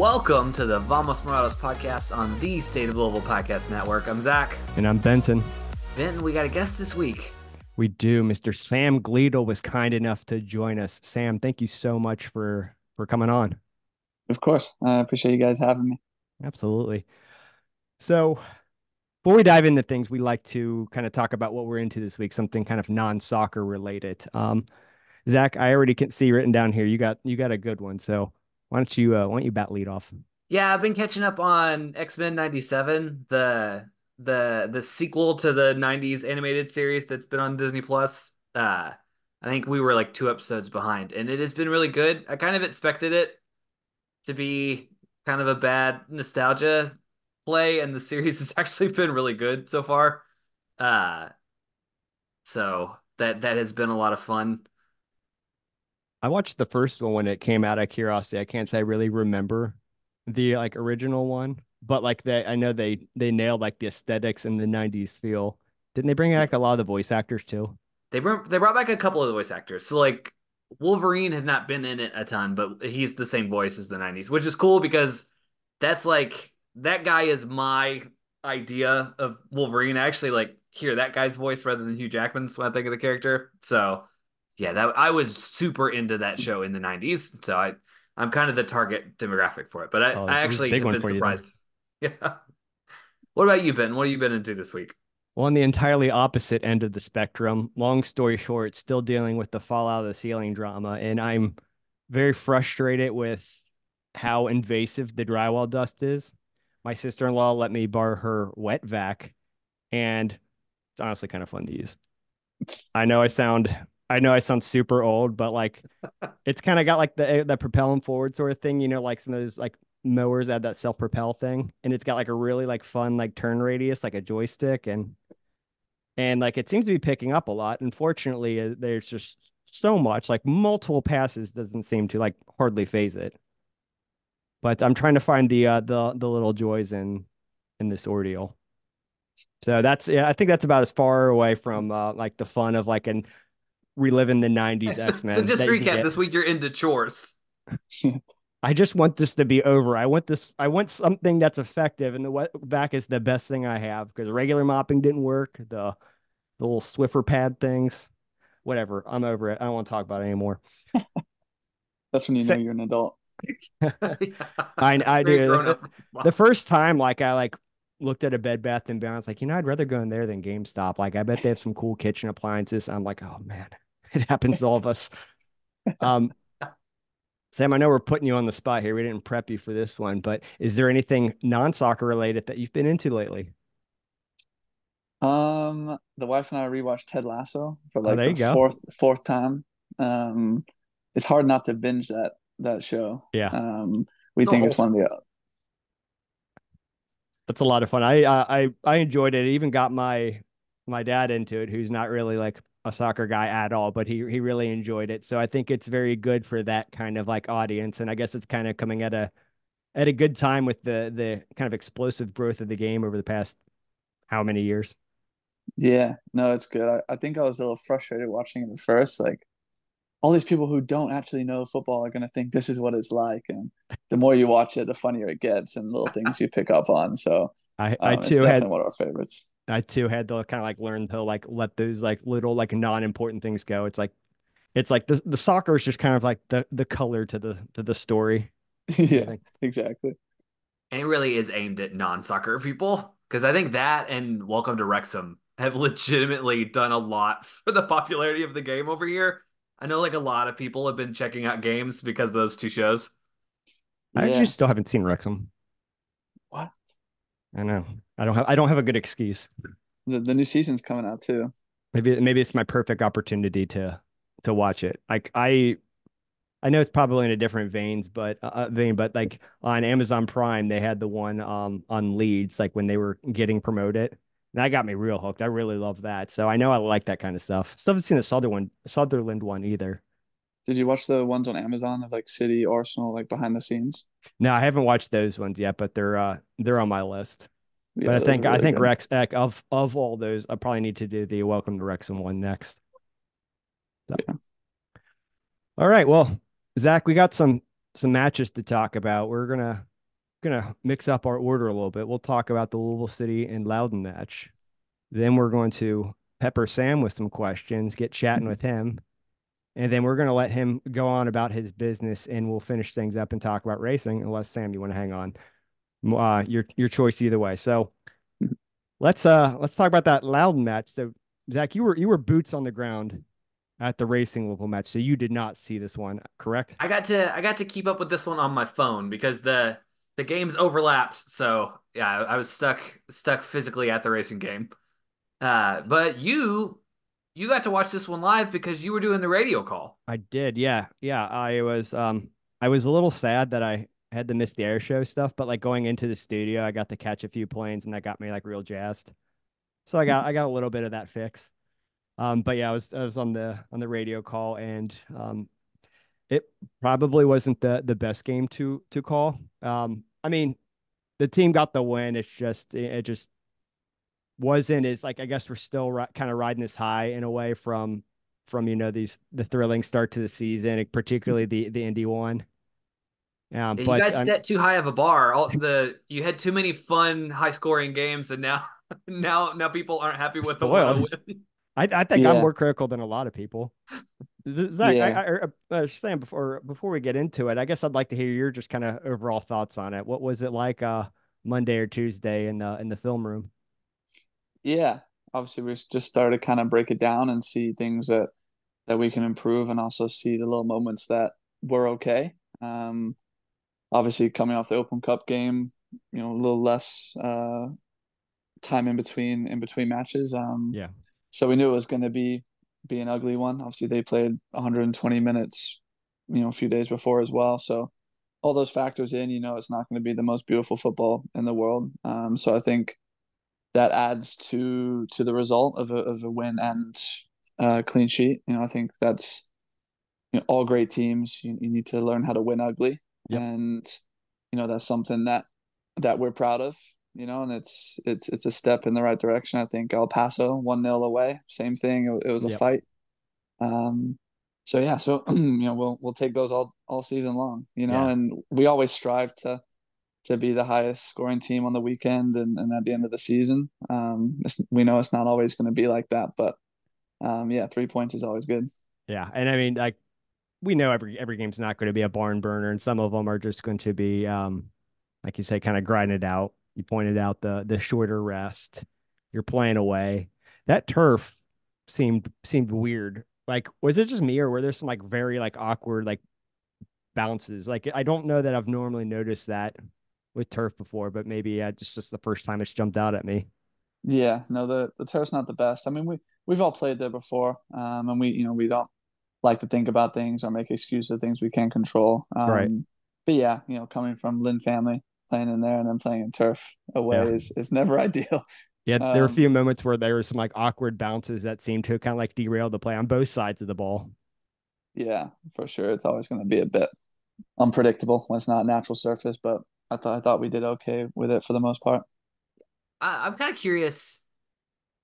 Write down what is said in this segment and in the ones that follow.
Welcome to the Vamos Morados podcast on the State of Louisville Podcast Network. I'm Zach. And I'm Benton. Benton, we got a guest this week. We do. Mr. Sam Gleadle was kind enough to join us. Sam, thank you so much for coming on. Of course. I appreciate you guys having me. Absolutely. So before we dive into things, we like to kind of talk about what we're into this week, something kind of non-soccer related. Zach, I already can see written down here. You got a good one. So why don't you bat lead off? Yeah, I've been catching up on X-Men 97, the sequel to the 90s animated series that's been on Disney Plus. I think we were like 2 episodes behind, and it has been really good. I kind of expected it to be kind of a bad nostalgia play, and the series has actually been really good so far. So that has been a lot of fun. I watched the first one when it came out of curiosity. I can't say I really remember the like original one, but like I know they nailed like the aesthetics and the 90s feel. Didn't they bring back a lot of the voice actors too? They brought back a couple of the voice actors. So like Wolverine has not been in it a ton, but he's the same voice as the 90s, which is cool because that's like that guy is my idea of Wolverine. I actually like hear that guy's voice rather than Hugh Jackman's when I think of the character. So yeah, that I was super into that show in the 90s. So I'm kind of the target demographic for it. But Oh, I it was a actually big have one been for you then. surprised. Yeah. What about you, Ben? What have you been into this week? Well, on the entirely opposite end of the spectrum, long story short, still dealing with the fallout of the ceiling drama, and I'm very frustrated with how invasive the drywall dust is. My sister-in-law let me borrow her wet vac, and it's honestly kind of fun to use. I know I sound I sound super old, but like it's kind of got like the propel them forward sort of thing, like some of those like mowers that have that self-propel thing, and it's got like a really like fun like turn radius, like a joystick, and like it seems to be picking up a lot. Unfortunately, there's just so much like multiple passes doesn't seem to like hardly phase it. But I'm trying to find the little joys in this ordeal. So that's yeah, I think that's about as far away from like the fun of like an reliving the 90s So X-Men just that you could recap, get. this week you're into chores. I just want this to be over. I want something that's effective, and the wet back is the best thing I have because regular mopping didn't work. The little Swiffer pad things, whatever. I'm over it. I don't want to talk about it anymore. That's when you know Sa- you're an adult. I Great do. grown up. The first time, like I like looked at a Bed Bath and Beyond, like I'd rather go in there than GameStop. Like I bet they have some cool kitchen appliances. I'm like, oh man, it happens to all of us. Um, Sam, I know we're putting you on the spot here. We didn't prep you for this one, but is there anything non-soccer related that you've been into lately? The wife and I rewatched Ted Lasso for Oh, like there the you go. fourth time. It's hard not to binge that show. Yeah, We The think whole it's one of the that's a lot of fun. I enjoyed it. It even got my dad into it, who's not really like a soccer guy at all, but he really enjoyed it. So I think it's very good for that kind of like audience. And I guess it's kind of coming at a good time with the kind of explosive growth of the game over the past how many years? yeah. No, it's good. I think I was a little frustrated watching it at first. Like all these people who don't actually know football are gonna think this is what it's like, and the more you watch it, the funnier it gets, and little things you pick up on. So I it's too had definitely one of our favorites. I too had to kind of like learn to like let those like little like non-important things go. It's like the soccer is just kind of like the color to the story. I Yeah, think. exactly. and it really is aimed at non-soccer people because I think that and Welcome to Wrexham have legitimately done a lot for the popularity of the game over here. I know like a lot of people have been checking out games because of those two shows. I actually Yeah. still haven't seen Wrexham. What? I know. I don't have a good excuse. The new season's coming out too. Maybe it's my perfect opportunity to watch it. Like I know it's probably in a different vein, but like on Amazon Prime, they had the one on Leeds, like when they were getting promoted. And that got me real hooked. I really love that. So I know I like that kind of stuff. Still haven't seen the Sutherland one either. Did you watch the ones on Amazon of like City, Arsenal, like behind the scenes? No, I haven't watched those ones yet, but they're on my list. But Yeah, I those are think I really think good. Rex of all those, I probably need to do the Welcome to Wrexham one next. So, Yeah. all right, well, Zach, we got some matches to talk about. We're gonna gonna mix up our order a little bit. We'll talk about the Louisville City and Loudon match. Then we're going to pepper Sam with some questions, get chatting with him, and then we're gonna let him go on about his business, and we'll finish things up and talk about racing. Unless Sam, you want to hang on, your choice either way. So let's talk about that Loudon match. So Zach, you were boots on the ground at the racing Louisville match, so you did not see this one, correct? I got to keep up with this one on my phone because the games overlapped. So yeah, I was stuck physically at the racing game. But you got to watch this one live because you were doing the radio call. I did, yeah, yeah. I was a little sad that I had to miss the air show stuff, but like going into the studio, I got to catch a few planes, and that got me like real jazzed. So I got a little bit of that fix. But yeah, I was on the radio call, and it probably wasn't the best game to call. I mean, the team got the win. It just wasn't as like I guess we're still kind of riding this high in a way from the thrilling start to the season, particularly the Indy one. Yeah, you But guys set too high of a bar. You had too many fun, high scoring games, and now now people aren't happy with the spoiled. 1-0 win. I think I'm Yeah, more critical than a lot of people. Zach, yeah. Sam, before we get into it, I guess I'd like to hear your just kind of overall thoughts on it. What was it like Monday or Tuesday in the film room? Yeah, obviously we just started to kind of break it down and see things that we can improve, and also see the little moments that were okay. Obviously coming off the Open Cup game, a little less time in between matches. Yeah. So we knew it was going to be an ugly one. Obviously they played 120 minutes, a few days before as well. So all those factors in, it's not going to be the most beautiful football in the world. So I think that adds to the result of a win and clean sheet. I think that's all great teams. You need to learn how to win ugly, Yep. and that's something that we're proud of. And it's a step in the right direction. I think El Paso 1-0 away, same thing. It was a Yep. fight. Um, so yeah, so we'll take those all season long. Yeah. And we always strive to be the highest scoring team on the weekend and at the end of the season. We know it's not always going to be like that, but yeah, 3 points is always good. Yeah. And I mean, like we know every game's not going to be a barn burner, and some of them are just going to be like you say, kind of grind it out. You pointed out the shorter rest. You're playing away. That turf seemed weird. Like, was it just me, or were there some like very like awkward like bounces? Like, I don't know that I've normally noticed that with turf before, but maybe just the first time it's jumped out at me. Yeah, no, the turf's not the best. I mean, we've all played there before, and we don't like to think about things or make excuses of things we can't control. Right. But yeah, coming from Lynn family, playing in there and then playing in turf away Yeah. is never ideal. Yeah. There were a Um, few moments where there were some like awkward bounces that seemed to kind of like derail the play on both sides of the ball. yeah, for sure, it's always going to be a bit unpredictable when it's not a natural surface. But I thought we did okay with it for the most part. I'm kind of curious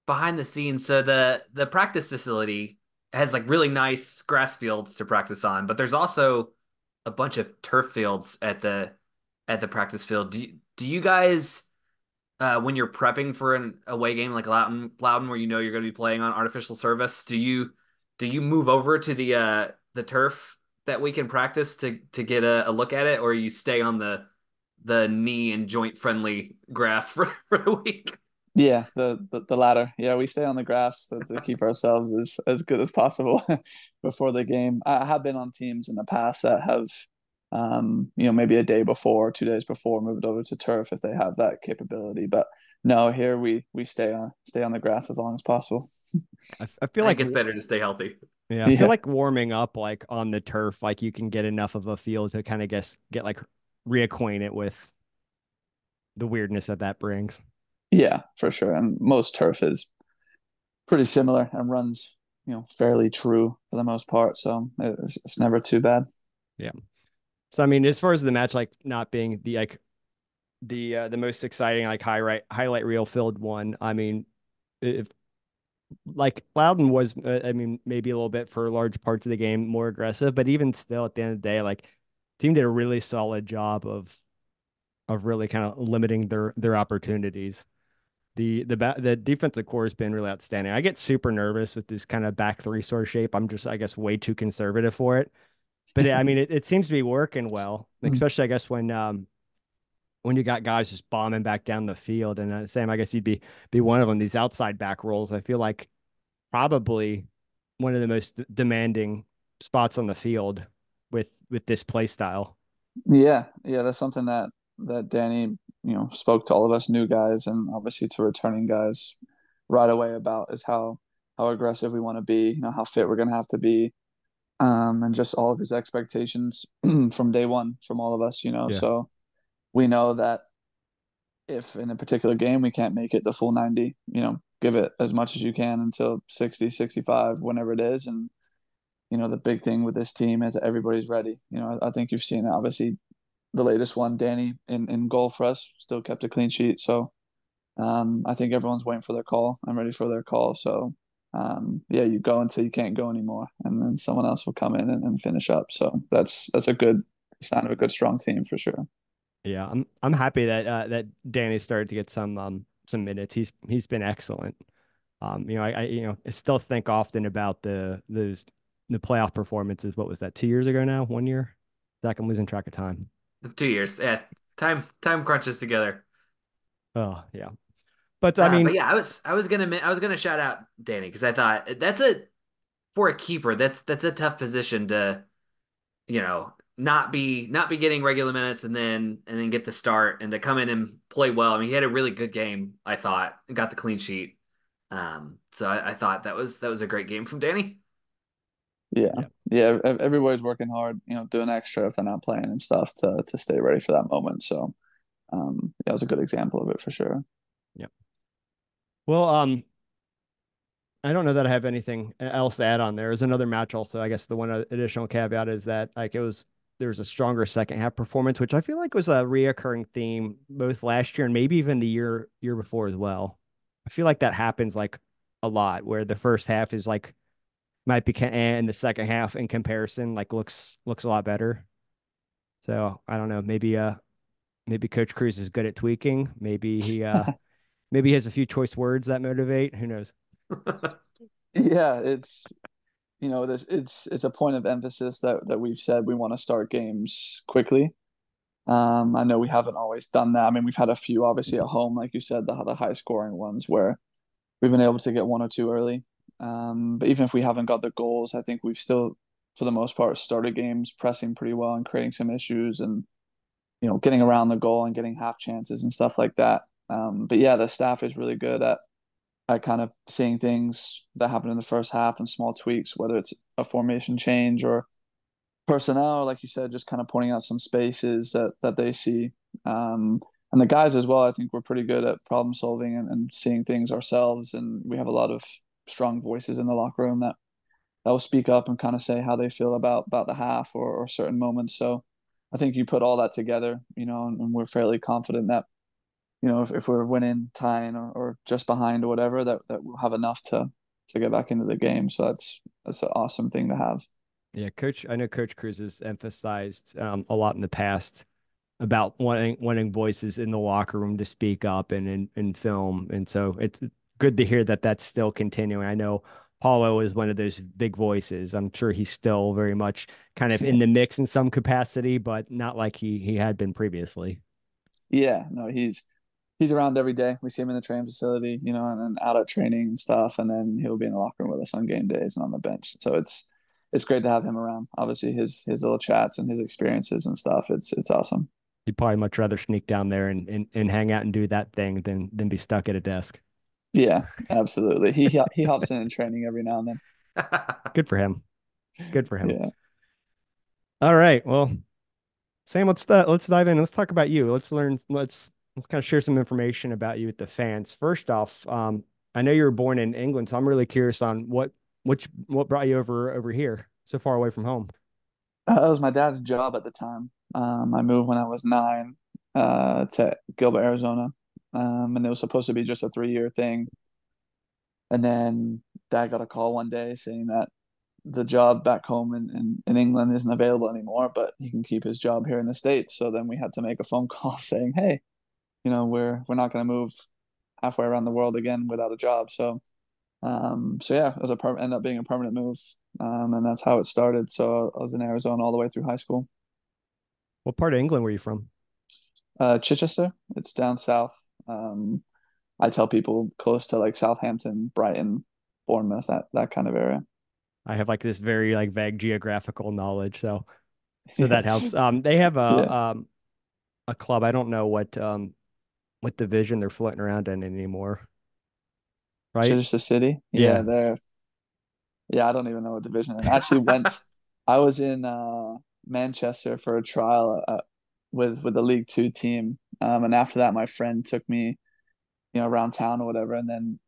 behind the scenes. So the practice facility has like really nice grass fields to practice on, but there's also a bunch of turf fields at the practice field. Do you guys when you're prepping for an away game like Loudon where you know you're going to be playing on artificial surface, do you move over to the turf that we can practice to get a look at it, or you stay on the knee and joint friendly grass for a week? Yeah, the latter. Yeah, we stay on the grass to keep ourselves as good as possible before the game. I have been on teams in the past that have, maybe a day before, 2 days before, moved over to turf if they have that capability. But no, here we stay on the grass as long as possible. I feel I like think it's better to stay healthy. yeah, I feel Yeah, like warming up like on the turf, like you can get enough of a feel to kind of get like reacquainted with the weirdness that brings. yeah, for sure. And most turf is pretty similar and runs, fairly true for the most part. So it's never too bad. Yeah. So I mean, as far as the match like not being the most exciting like highlight reel filled one, I mean, if like Loudon was, I mean, maybe a little bit for large parts of the game more aggressive, but even still, at the end of the day, like team did a really solid job of really kind of limiting their opportunities. The defensive core has been really outstanding. I get super nervous with this kind of back three sort of shape. I'm just, I guess, way too conservative for it. But I mean, it seems to be working well, especially I guess when you got guys just bombing back down the field. And Sam, I guess you'd be one of them. These outside back roles, I feel like probably one of the most demanding spots on the field with this play style. Yeah, yeah, that's something that Danny, spoke to all of us new guys and obviously to returning guys right away about is how aggressive we want to be, how fit we're gonna have to be, and just all of his expectations from day one from all of us. Yeah. So we know that if in a particular game we can't make it the full 90, give it as much as you can until 60, 65, whenever it is. And the big thing with this team is that everybody's ready. I think you've seen it. Obviously, the latest one, Danny in goal for us, still kept a clean sheet. So I think everyone's waiting for their call. I'm ready for their call. So yeah, you go until you can't go anymore, and then someone else will come in and finish up. So that's a good sign of a good strong team for sure. Yeah, I'm happy that Danny started to get some minutes. He's been excellent. I still think often about the playoff performances. What was that? 2 years ago now? 1 year? Zach, I'm losing track of time. 2 years. Yeah, time crunches together. Oh yeah, but I But mean, yeah, I was gonna shout out Danny because I thought that's a for a keeper that's a tough position to not be getting regular minutes and then get the start and to come in and play well. I mean, he had a really good game, I thought, and got the clean sheet. So I thought that was a great game from Danny. Yeah, yeah, yeah. Everybody's working hard, doing extra if they're not playing and stuff to stay ready for that moment. So that was a good example of it for sure. yeah. Well, I don't know that I have anything else to add on there. There's another match also. I guess the one additional caveat is that like there was a stronger second half performance, which I feel like was a reoccurring theme both last year and maybe even the year before as well. I feel like that happens like a lot where the first half is like might be and the second half in comparison like looks a lot better. So I don't know. Maybe Coach Cruz is good at tweaking. Maybe he has a few choice words that motivate. Who knows? Yeah, this it's a point of emphasis that we've said we want to start games quickly. I know we haven't always done that. I mean, we've had a few obviously at home, like you said, the high scoring ones where we've been able to get one or two early. But even if we haven't got the goals, I think we've still, for the most part, started games pressing pretty well and creating some issues and getting around the goal and getting half chances and stuff like that. But yeah, the staff is really good at kind of seeing things that happen in the first half and small tweaks, whether it's a formation change or personnel, like you said, just kind of pointing out some spaces that they see. And the guys as well, I think we're pretty good at problem solving and seeing things ourselves. And we have a lot of strong voices in the locker room that will speak up and kind of say how they feel about the half or certain moments. So I think you put all that together, and we're fairly confident that, if we're winning, tying, or just behind or whatever, that we'll have enough to get back into the game. So that's an awesome thing to have. Yeah, I know Coach Cruz has emphasized a lot in the past about wanting voices in the locker room to speak up and in film, and so it's good to hear that that's still continuing. I know Paulo is one of those big voices. I'm sure he's still very much kind of in the mix in some capacity, but not like he had been previously. Yeah, no, he's around every day. We see him in the training facility, and out at training and stuff, and then he'll be in the locker room with us on game days and on the bench. So it's great to have him around. Obviously, his little chats and his experiences and stuff. It's awesome. You'd probably much rather sneak down there and hang out and do that thing than be stuck at a desk. Yeah, absolutely. He hops in training every now and then. Good for him. Good for him. Yeah. All right. Well, Sam, let's dive in. Let's talk about you. Let's kind of share some information about you with the fans. First off, I know you were born in England, so I'm really curious on what brought you over here so far away from home. That was my dad's job at the time. I moved when I was 9 to Gilbert, Arizona, and it was supposed to be just a 3-year thing. And then Dad got a call one day saying that the job back home in England isn't available anymore, but he can keep his job here in the States. So then we had to make a phone call saying, hey, we're not going to move halfway around the world again without a job. So yeah, it was ended up being a permanent move, and that's how it started. So I was in Arizona all the way through high school. What part of England were you from? Chichester, it's down south. I tell people close to like Southampton, Brighton, Bournemouth, that kind of area. I have like this very like vague geographical knowledge, so Yeah, that helps. They have yeah. a club. I don't know what division they're floating around in anymore, right? Chichester City. Yeah, Yeah. they're yeah. I don't even know what division. And actually went. I was in Manchester for a trial with the League Two team, and after that, my friend took me around town or whatever. And then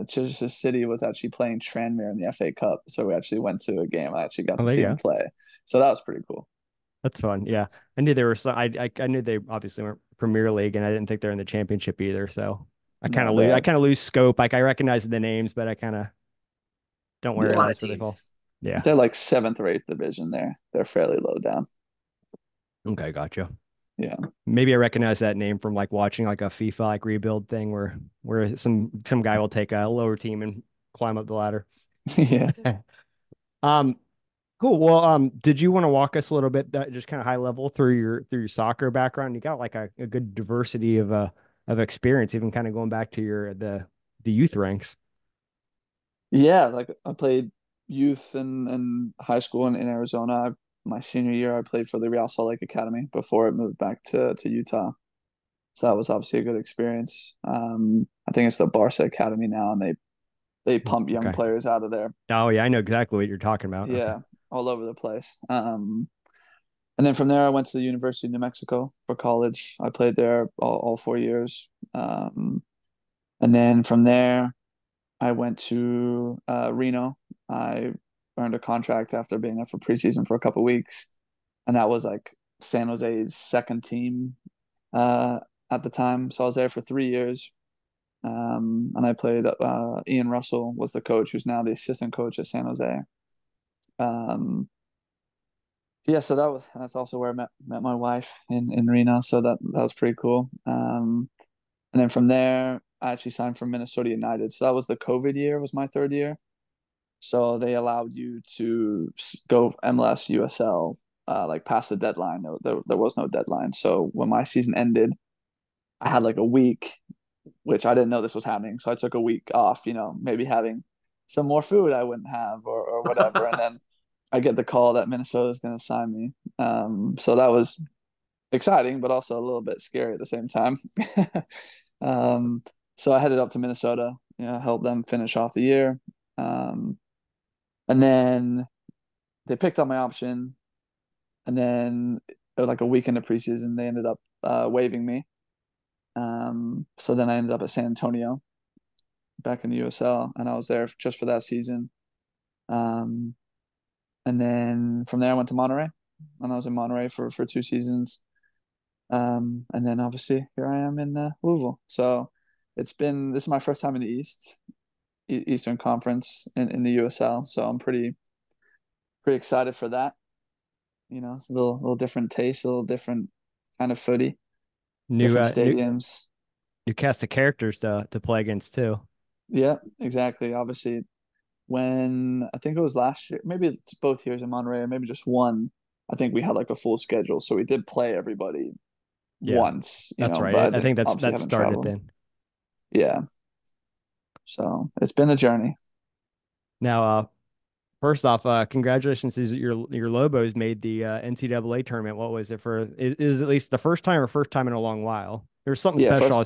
Chichester City was actually playing Tranmere in the FA Cup. So we actually went to a game. I actually got Oh, to there see you him go. play. So that was pretty cool. That's fun. Yeah. I knew they were so I knew they obviously weren't Premier League and I didn't think they're in the championship either. So No, I they're kind of lose scope. Like I recognize the names, but I kind of don't A yeah, lot of realize where they fall. teams. Yeah. they're like seventh or eighth division there. They're fairly low down. Okay, gotcha. Yeah. Maybe I recognize that name from like watching like a FIFA like rebuild thing where some guy will take a lower team and climb up the ladder. Yeah. Um, cool. Well, did you want to walk us a little bit just kind of high level through your soccer background? You got like a good diversity of experience, even kind of going back to the youth ranks. Yeah, like I played youth and high school in Arizona. My senior year, I played for the Real Salt Lake Academy before it moved back to Utah. So that was obviously a good experience. I think it's the Barca Academy now, and they pump young Okay. players out of there. Oh yeah, I know exactly what you're talking about. Okay. Yeah, all over the place. And then from there, I went to the University of New Mexico for college. I played there all 4 years. And then from there, I went to Reno. I earned a contract after being there for preseason for a couple of weeks, and that was like San Jose's second team uh, at the time. So I was there for 3 years, and I played. Ian Russell was the coach, who's now the assistant coach at San Jose. Um, yeah, so that's also where I met my wife in Reno. So that was pretty cool. And then from there, I actually signed for Minnesota United. So that was the COVID year. Was my third year. So they allowed you to go MLS, USL, like past the deadline. There was no deadline. So when my season ended, I had like a week, which I didn't know this was happening. So I took a week off, maybe having some more food I wouldn't have or whatever. And then I get the call that Minnesota is going to sign me. So that was exciting, but also a little bit scary at the same time. um, so I headed up to Minnesota, helped them finish off the year. And then they picked up my option. And then like a week into preseason, they ended up waiving me. So then I ended up at San Antonio back in the USL, and I was there just for that season. Um, and then from there, I went to Monterey, and I was in Monterey for 2 seasons. And then obviously here I am in Louisville. So this is my first time in the Eastern Conference in the USL. So I'm pretty excited for that. It's a little different taste, a little different kind of footy, New different new stadiums. new cast of characters to play against too. Yeah, exactly. Obviously, when I think it was last year, maybe it's both years in Monterey, or maybe just one. I think we had like a full schedule, so we did play everybody Yeah, once, that's but I right. I didn't think obviously that haven't started traveled. then. Yeah, so it's been a journey. Now, first off, congratulations! Is your Lobos made the NCAA tournament? What was it for? Is at least the first time in a long while. There's something Yeah, special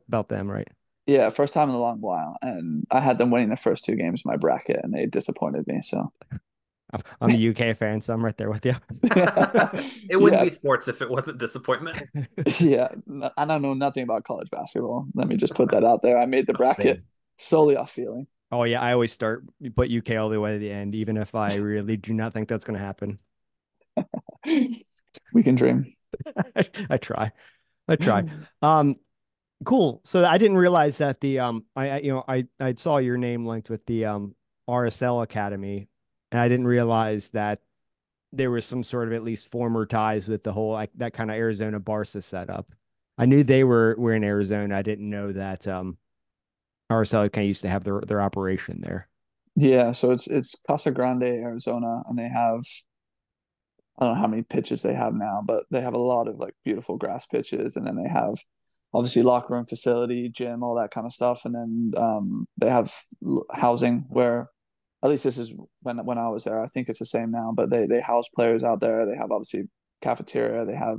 about them, right? yeah, first time in a long while, and I had them winning the first two games of my bracket, and they disappointed me. So I'm a UK fan, so I'm right there with you. It wouldn't yeah, be sports if it wasn't disappointment. yeah, I don't know nothing about college basketball. Let me just put that out there. I made the Oh, bracket same. solely off feeling. Oh yeah, I always start put UK all the way to the end, even if I really do not think that's going to happen. We can dream. I try. I try. Um, cool. So I didn't realize that the I saw your name linked with the RSL Academy. And I didn't realize that there was some sort of at least former ties with the whole like that kind of Arizona Barca setup. I knew they were in Arizona. I didn't know that RSL kind of used to have their operation there. Yeah, so it's Casa Grande, Arizona, and they have I don't know how many pitches they have now, but they have a lot of like beautiful grass pitches, and then they have obviously locker room facility, gym, all that kind of stuff, and then they have housing where at least this is when I was there. I think it's the same now, but they house players out there. They have obviously cafeteria. They have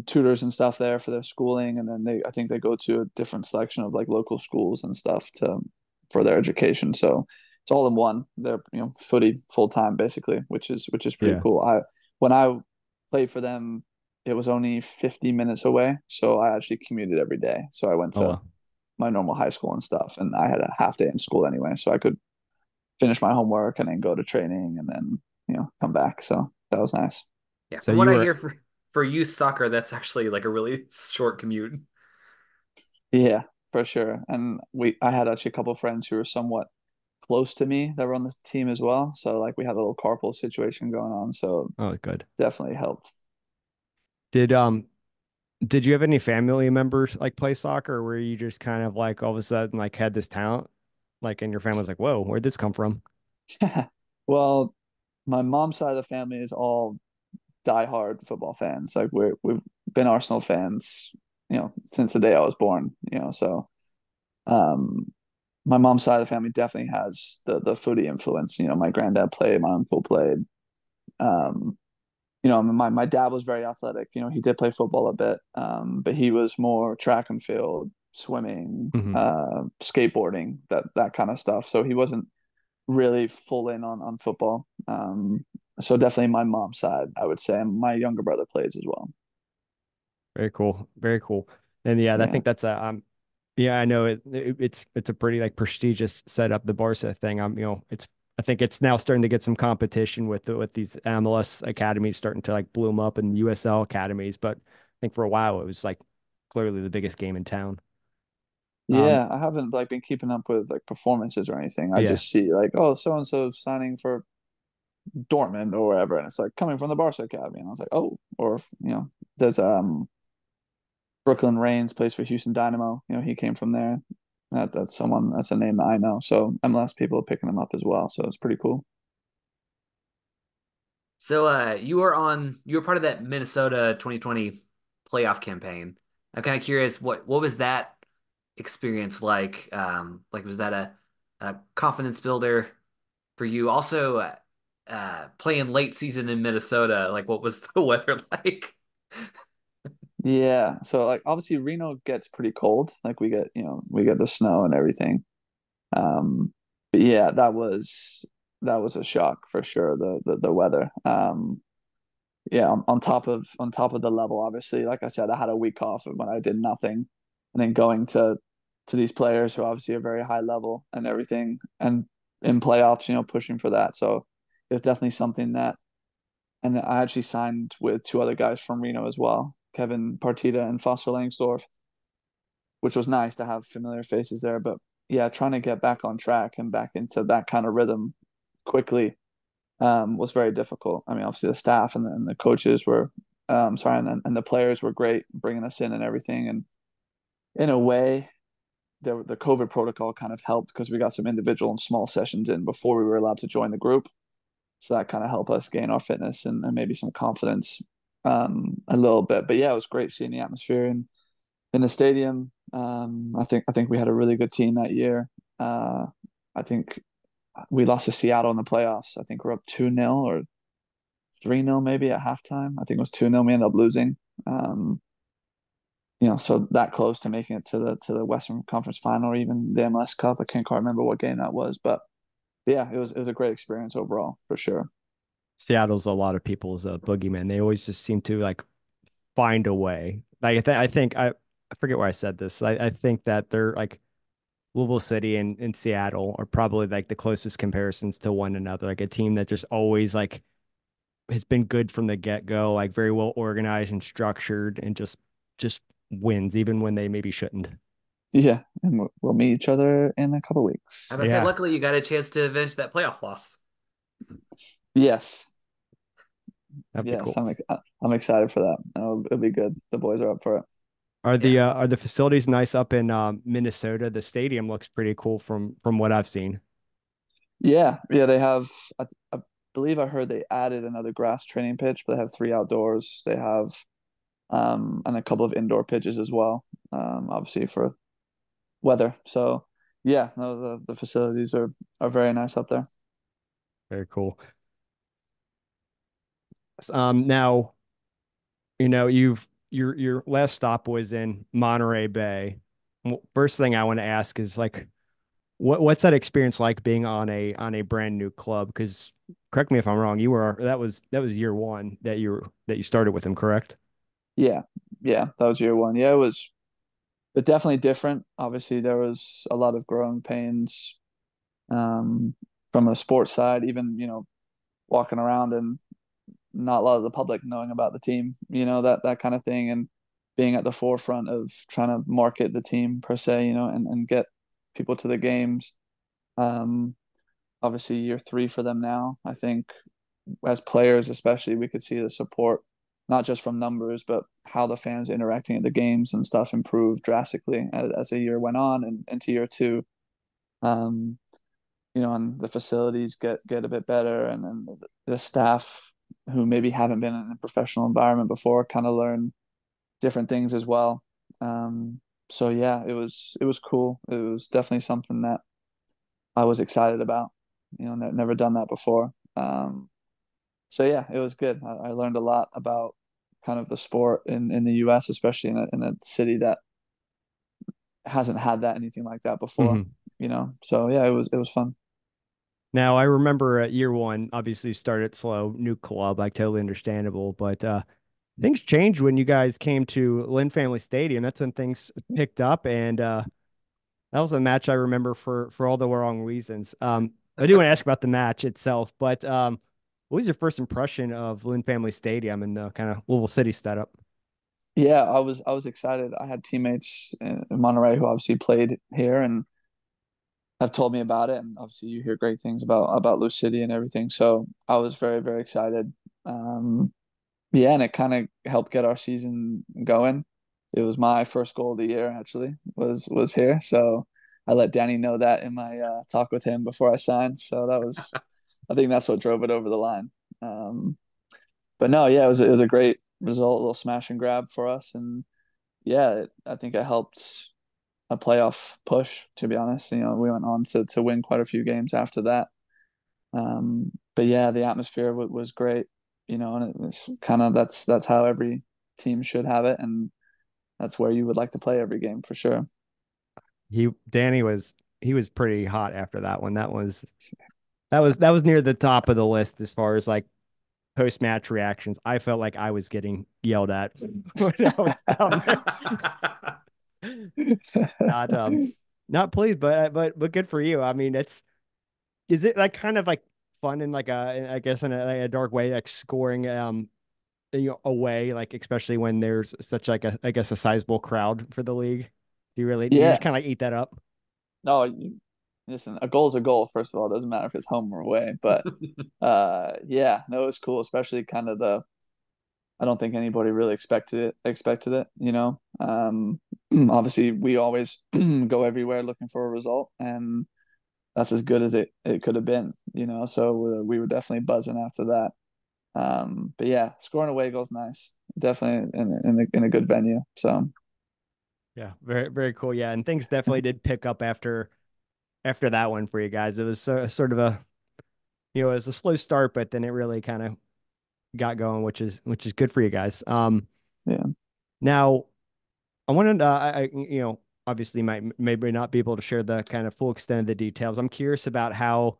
tutors and stuff there for their schooling, and then I think they go to a different selection of like local schools and stuff to for their education. So it's all in one. They're footy full time basically, which is pretty Yeah. cool. I when I played for them, it was only 50 minutes away, so I actually commuted every day. So I went Oh to well. my normal high school and stuff, and I had a half day in school anyway, so I could finish my homework and then go to training and then come back. So that was nice. Yeah, So from what you I were hear for youth soccer, that's actually like a really short commute. Yeah, for sure. And I had actually a couple of friends who were somewhat close to me that were on the team as well. So like we had a little carpool situation going on. So oh good. definitely helped. Did did you have any family members like play soccer or were you just kind of like all of a sudden like had this talent? Like and your family's like, whoa, where'd this come from? Well, my mom's side of the family is all diehard football fans. Like we've been Arsenal fans, since the day I was born. So um, my mom's side of the family definitely has the footy influence. My granddad played, my uncle played. Um, my dad was very athletic. He did play football a bit, but he was more track and field, swimming, Hmm. skateboarding, that kind of stuff. So he wasn't really full in on football. So definitely my mom's side, I would say. And my younger brother plays as well. Very cool. Very cool. And yeah, I Yeah. think that's a yeah, I know it's a pretty like prestigious setup, the Barca thing. It's I think it's now starting to get some competition with these MLS academies starting to like bloom up and USL academies, but I think for a while it was like clearly the biggest game in town. Um, Yeah, I haven't like been keeping up with like performances or anything. I yeah, just see like, oh, so and so signing for Dortmund or wherever, and it's like coming from the Barca Academy, and I was like, oh, or there's Brooklyn Reigns plays for Houston Dynamo. He came from there. That's a name that I know. So MLS people are picking him up as well. So it's pretty cool. So you were part of that Minnesota 2020 playoff campaign. I'm kind of curious what was that experience like? Like was that a confidence builder for you? Also, playing late season in Minnesota, like what was the weather like? Yeah. So like obviously Reno gets pretty cold. Like we get the snow and everything. But yeah, that was a shock for sure. The weather. Yeah, on top of the level, obviously, like I said, I had a week off when I did nothing, and then going to these players who obviously are very high level and everything, and in playoffs, pushing for that. So it's definitely something that, and I actually signed with two other guys from Reno as well, Kevin Partita and Foster Langsdorff, which was nice to have familiar faces there. But yeah, trying to get back on track and back into that kind of rhythm quickly was very difficult. I mean, obviously the staff and the coaches were, sorry, and the players were great, bringing us in and everything. And in a way, the COVID protocol kind of helped because we got some individual and small sessions in before we were allowed to join the group. So that kind of helped us gain our fitness and maybe some confidence a little bit. But yeah, it was great seeing the atmosphere in the stadium. I think we had a really good team that year. I think we lost to Seattle in the playoffs. I think we're up 2-0 or 3-0 maybe at halftime. I think it was 2-0. We ended up losing. Um, so that close to making it to the Western Conference Final or even the MLS Cup. I can't quite remember what game that was, but yeah, it was a great experience overall for sure. Seattle's a lot of people's boogeyman. They always just seem to like find a way. Like I think I forget where I said this. I think that they're like Louisville City and Seattle are probably like the closest comparisons to one another. Like a team that just always like has been good from the get-go, like very well organized and structured and just wins even when they maybe shouldn't. Yeah, and we'll meet each other in a couple How weeks. about that? Yeah. Luckily, you got a chance to avenge that playoff loss. Yes, That'd be yes, cool. I'm excited for that. It'll be good. The boys are up for it. Yeah. Are the facilities nice up in Minnesota? The stadium looks pretty cool from what I've seen. Yeah, yeah, they have. I believe I heard they added another grass training pitch, but they have three outdoors. They have and a couple of indoor pitches as well. Obviously for weather. So yeah, no, the facilities are very nice up there. Very cool. Now, your last stop was in Monterey Bay. First thing I want to ask is like, what's that experience like being on a brand new club? Because correct me if I'm wrong, that was year one that you started with him, correct? Yeah, yeah, that was year one. Yeah, it was, but definitely different. Obviously, there was a lot of growing pains um, from a sports side. Even walking around and not a lot of the public knowing about the team. That kind of thing, and being at the forefront of trying to market the team per se. And get people to the games. Um, Obviously, year three for them now. I think as players, especially, we could see the support, not just from numbers, but how the fans interacting at the games and stuff improved drastically as the year went on and into year two. Um, and the facilities get a bit better, and then the staff who maybe haven't been in a professional environment before kind of learn different things as well. So yeah, it was cool. It was definitely something that I was excited about. Never done that before. So yeah, it was good. I learned a lot about kind of the sport in the U.S., especially in a city that hasn't had that anything like that before. Hmm. So yeah, it was fun. Now I remember at year one, obviously started slow, new club, like totally understandable, but things changed when you guys came to Lynn Family Stadium. That's when things picked up, and that was a match I remember for all the wrong reasons. I do want to ask about the match itself, but what was your first impression of Lynn Family Stadium and the kind of Louisville City setup? Yeah, I was excited. I had teammates in Monterey who obviously played here and have told me about it, and obviously you hear great things about Lou City and everything. So I was very very excited. Um, yeah, and it kind of helped get our season going. It was my first goal of the year actually was here, so I let Danny know that in my talk with him before I signed. So I think that's what drove it over the line. Um, but no, yeah, it was a great result, a little smash and grab for us, and yeah, I think it helped a playoff push. To be honest, we went on to win quite a few games after that. But yeah, the atmosphere was great, and it's kind of that's how every team should have it, and that's where you would like to play every game for sure. Danny was he was pretty hot after that one. That was near the top of the list as far as like post match reactions. I felt like I was getting yelled at when I was down there. Not not pleased, but good for you. I mean, is it like kind of like fun in like I guess in a dark way, like scoring away, like especially when there's such like a I guess a sizable crowd for the league. Do you just Yeah. kind of like eat that up? No, listen, a goal is a goal. First of all, it doesn't matter if it's home or away. But yeah, no, it was cool, especially kind of the. I don't think anybody really expected it. Obviously, we always go everywhere looking for a result, and that's as good as it could have been. So we were definitely buzzing after that. But yeah, scoring away goals nice, definitely in a good venue. So Yeah, very cool. Yeah, and things definitely did pick up after that one for you guys. It was sort of a it was a slow start, but then it really kind of got going, which is good for you guys. yeah, Now I wanted to, obviously might maybe not be able to share the kind of full extent of the details. I'm curious about how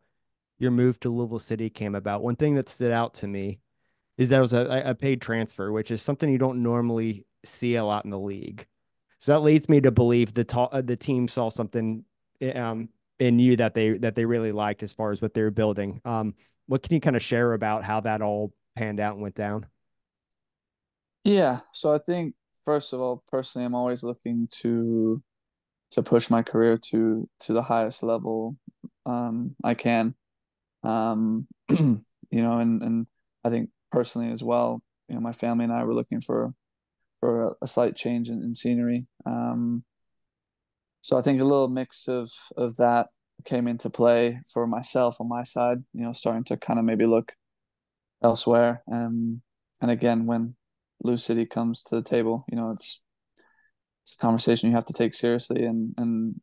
your move to Louisville City came about. One thing that stood out to me is that it was a paid transfer, which is something you don't normally see a lot in the league. So that leads me to believe the team saw something um, in you that they really liked as far as what they were building. What can you kind of share about how that all panned out and went down? yeah. So I think first of all, personally, I'm always looking to push my career to the highest level I can. And I think personally as well, my family and I were looking for a slight change in scenery. So I think a little mix of that came into play for myself on my side, starting to kind of maybe look elsewhere. And again, when Lou City comes to the table, it's a conversation you have to take seriously and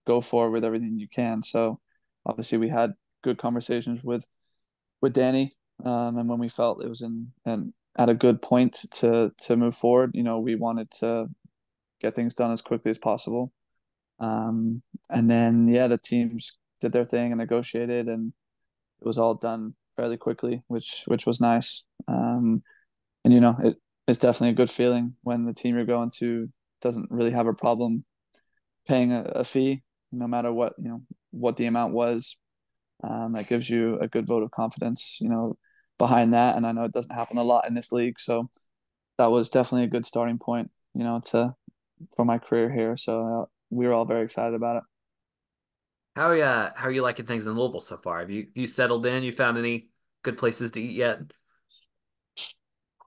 go forward with everything you can. So obviously we had good conversations with Danny, and when we felt it was in and at a good point to move forward, we wanted to get things done as quickly as possible. And then yeah, the teams did their thing and negotiated, and it was all done fairly quickly, which was nice. And it's definitely a good feeling when the team you're going to doesn't really have a problem paying a fee, no matter what the amount was. That gives you a good vote of confidence, behind that. And I know it doesn't happen a lot in this league, so that was definitely a good starting point, to for my career here. So we were all very excited about it. How are you liking things in Louisville so far? Have you settled in? You found any good places to eat yet?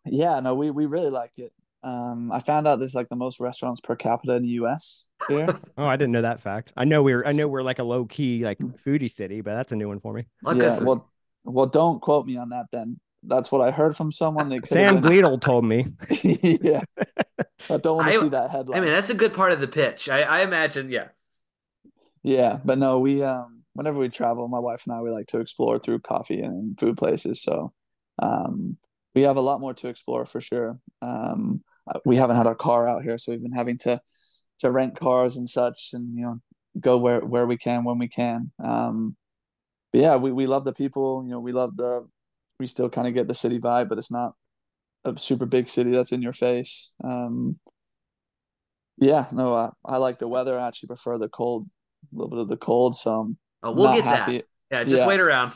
Yeah, no, we really like it. I found out there's like the most restaurants per capita in the U.S. here. Oh, I didn't know that fact. I know we're like a low key like foodie city, but that's a new one for me. A lot of good Yeah, food. well, don't quote me on that then. That's what I heard from someone. They could have Sam been. Gleadle told me. Yeah, I don't want to I see that I mean headline. that's a good part of the pitch. I imagine, yeah. Yeah, but no, we whenever we travel, my wife and I we like to explore through coffee and food places. So um we have a lot more to explore for sure. We haven't had our car out here, so we've been having to rent cars and such, and go where we can when we can. But yeah, we love the people. We still kind of get the city vibe, but it's not a super big city that's in your face. Yeah, no, I like the weather. I actually prefer the cold, a little bit of the cold. So I'm Oh, we'll not get that. happy. Yeah, just Yeah, wait around.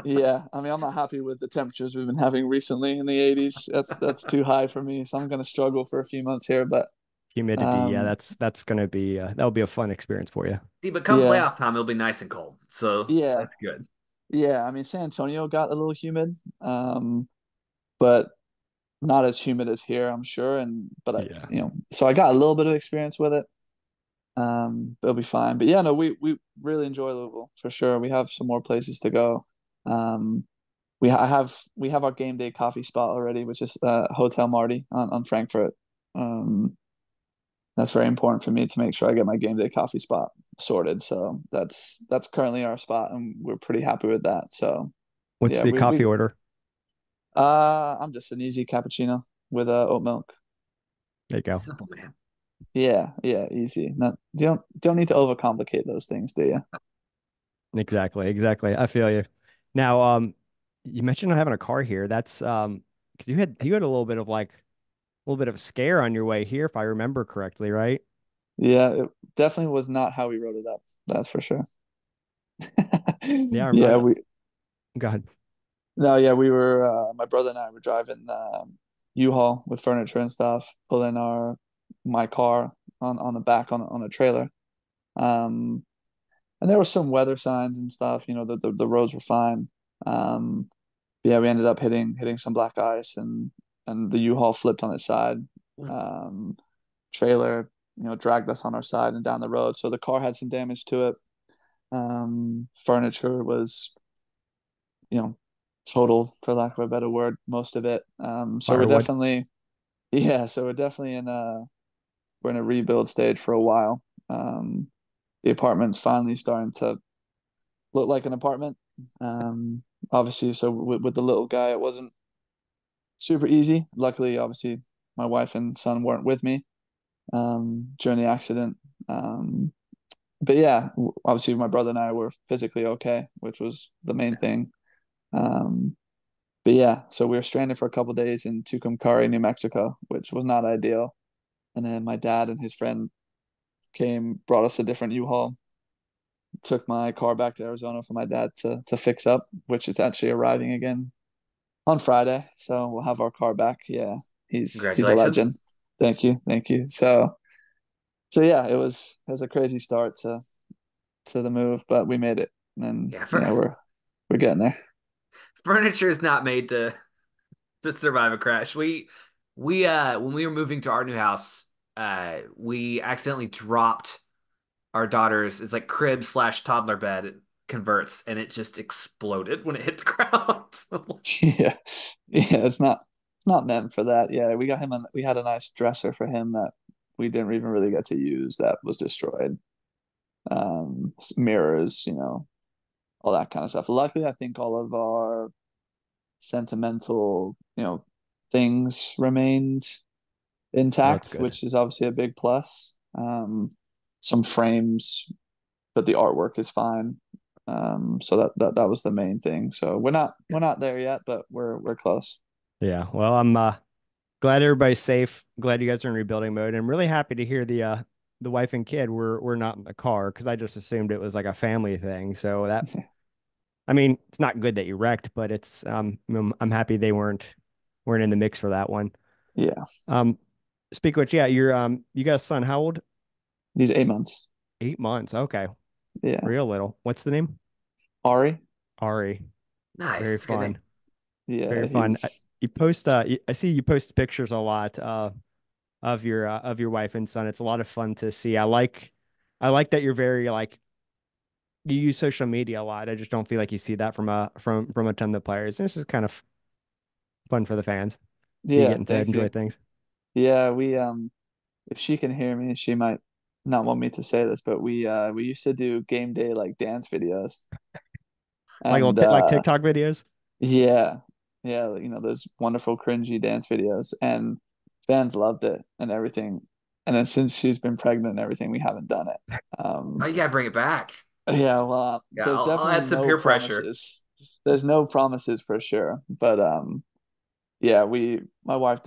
yeah. I mean, I'm not happy with the temperatures we've been having recently in the 80s. That's too high for me. So I'm gonna struggle for a few months here. But Humidity, yeah, um, that's gonna be that'll be a fun experience for you. See, but come yeah, playoff time, it'll be nice and cold. So yeah, that's good. yeah. I mean, San Antonio got a little humid, but not as humid as here, I'm sure. And but Yeah. so I got a little bit of experience with it. They'll be fine. But yeah, no, we really enjoy Louisville for sure. We have some more places to go. Um, we have our game day coffee spot already, which is Hotel Marty on Frankfurt. Um, that's very important for me to make sure I get my game day coffee spot sorted. So that's currently our spot, and we're pretty happy with that. So What's yeah, the we coffee we order? I'm just an easy cappuccino with oat milk. There you go. Simple, man. Yeah, yeah, easy. Not you don't need to overcomplicate those things, do you? Exactly, exactly. I feel you. Now, you mentioned having a car here. That's because you had a little bit of a scare on your way here, if I remember correctly, right? Yeah, it definitely was not how we wrote it up. That's for sure. Yeah, Yeah, we go ahead. no, yeah, we were my brother and I were driving U-Haul with furniture and stuff, pulling our my car on the back on a trailer. Um, and there were some weather signs and stuff, the roads were fine. Um, yeah, we ended up hitting some black ice, and the U-Haul flipped on its side. Um, Trailer, dragged us on our side and down the road. So the car had some damage to it. Furniture was, you know, totaled for lack of a better word, most of it. So we're Firewood. definitely, yeah, so we're definitely we're in a rebuild stage for a while. The apartment's finally starting to look like an apartment. Um, Obviously, so with the little guy, it wasn't super easy. Luckily, obviously, my wife and son weren't with me during the accident. Um, but yeah, obviously my brother and I were physically okay, which was the main thing. Um, but yeah, so we were stranded for a couple of days in Tucumcari, New Mexico, which was not ideal. And then my dad and his friend came, brought us a different U-Haul, took my car back to Arizona for my dad to fix up, which is actually arriving again on Friday. So we'll have our car back. Yeah, he's a Congratulations. legend. Thank you, thank you. So yeah, it was a crazy start to the move, but we made it, and Yeah, for we're we're getting there. Furniture is not made to survive a crash. We when we were moving to our new house, we accidentally dropped our daughter's, it's like crib slash toddler bed. It converts and it just exploded when it hit the ground. Yeah, yeah, it's not meant for that. Yeah, we got him we had a nice dresser for him that we didn't even really get to use that was destroyed. Mirrors, all that kind of stuff. Luckily, I think all of our sentimental, things remained Oh, that's intact, good. which is obviously a big plus. Some frames, but the artwork is fine. So that was the main thing. So we're not there yet, but we're close. Yeah. Well, I'm glad everybody's safe. Glad you guys are in rebuilding mode. I'm really happy to hear the wife and kid were not in the car because I just assumed it was like a family thing. So that I mean, it's not good that you wrecked, but it's I'm happy they weren't in the mix for that one. Yeah, Um, speak of which, yeah, you got a son. How old? he's 8 months. 8 months. Okay, Yeah, real little. What's the name? Ari. Ari. Nice. Very It's a good name. fun. Yeah, Very fun. he's You post I see you post pictures a lot of your wife and son. It's a lot of fun to see. I like that you're very like you use social media a lot. I just don't feel like you see that from a ton of players. This is kind of fun for the fans. See you yeah. getting to Thank enjoy you. things. Yeah, we if she can hear me, she might not want me to say this, but we used to do game day like dance videos, Like and like TikTok videos. yeah, yeah, those wonderful cringy dance videos, and fans loved it and everything. And then since she's been pregnant and everything, we haven't done it. Oh, you gotta bring it back. Yeah, well, Yeah, there's I'll definitely add some no peer pressure. promises. There's no promises for sure, but yeah, my wife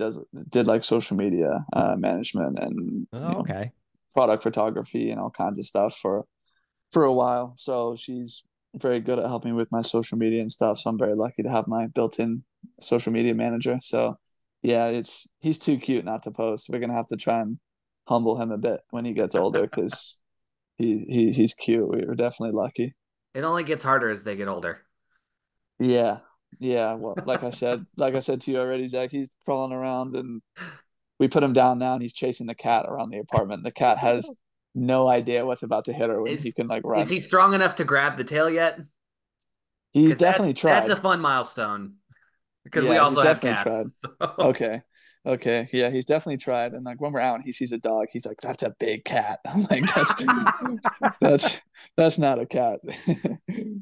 did like social media management and Oh, okay. product photography and all kinds of stuff for a while. So she's very good at helping with my social media and stuff. So I'm very lucky to have my built-in social media manager. So yeah, he's too cute not to post. We're gonna have to try and humble him a bit when he gets older because he's cute. We were definitely lucky. It only gets harder as they get older. Yeah. Yeah. Well, like I said to you already, Zach, he's crawling around and we put him down now and he's chasing the cat around the apartment. The cat has no idea what's about to hit her when he Is can like is run. he strong enough to grab the tail yet? He's Because definitely that's a tried. fun milestone. Because we Yeah, he's also have definitely cats. tried. So. Okay. Okay. Yeah, he's definitely tried. And like when we're out and he sees a dog, he's like, that's a big cat. I'm like, that's that's not a cat.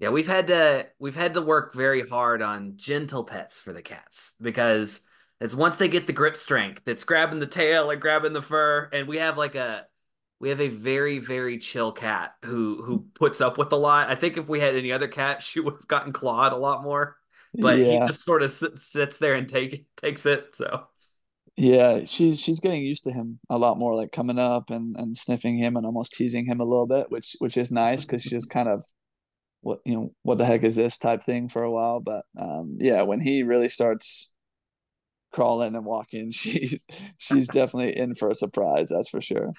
Yeah, we've had to work very hard on gentle pets for the cats because it's once they get the grip strength, it's grabbing the tail and grabbing the fur, and we have a very very chill cat who puts up with a lot. I think if we had any other cat, she would have gotten clawed a lot more, but he Yeah. just sort of sits there and takes it. So Yeah, she's getting used to him a lot more, like coming up and sniffing him and almost teasing him a little bit, which is nice because she's kind of what the heck is this type thing for a while. But yeah, when he really starts crawling and walking, she's definitely in for a surprise, that's for sure.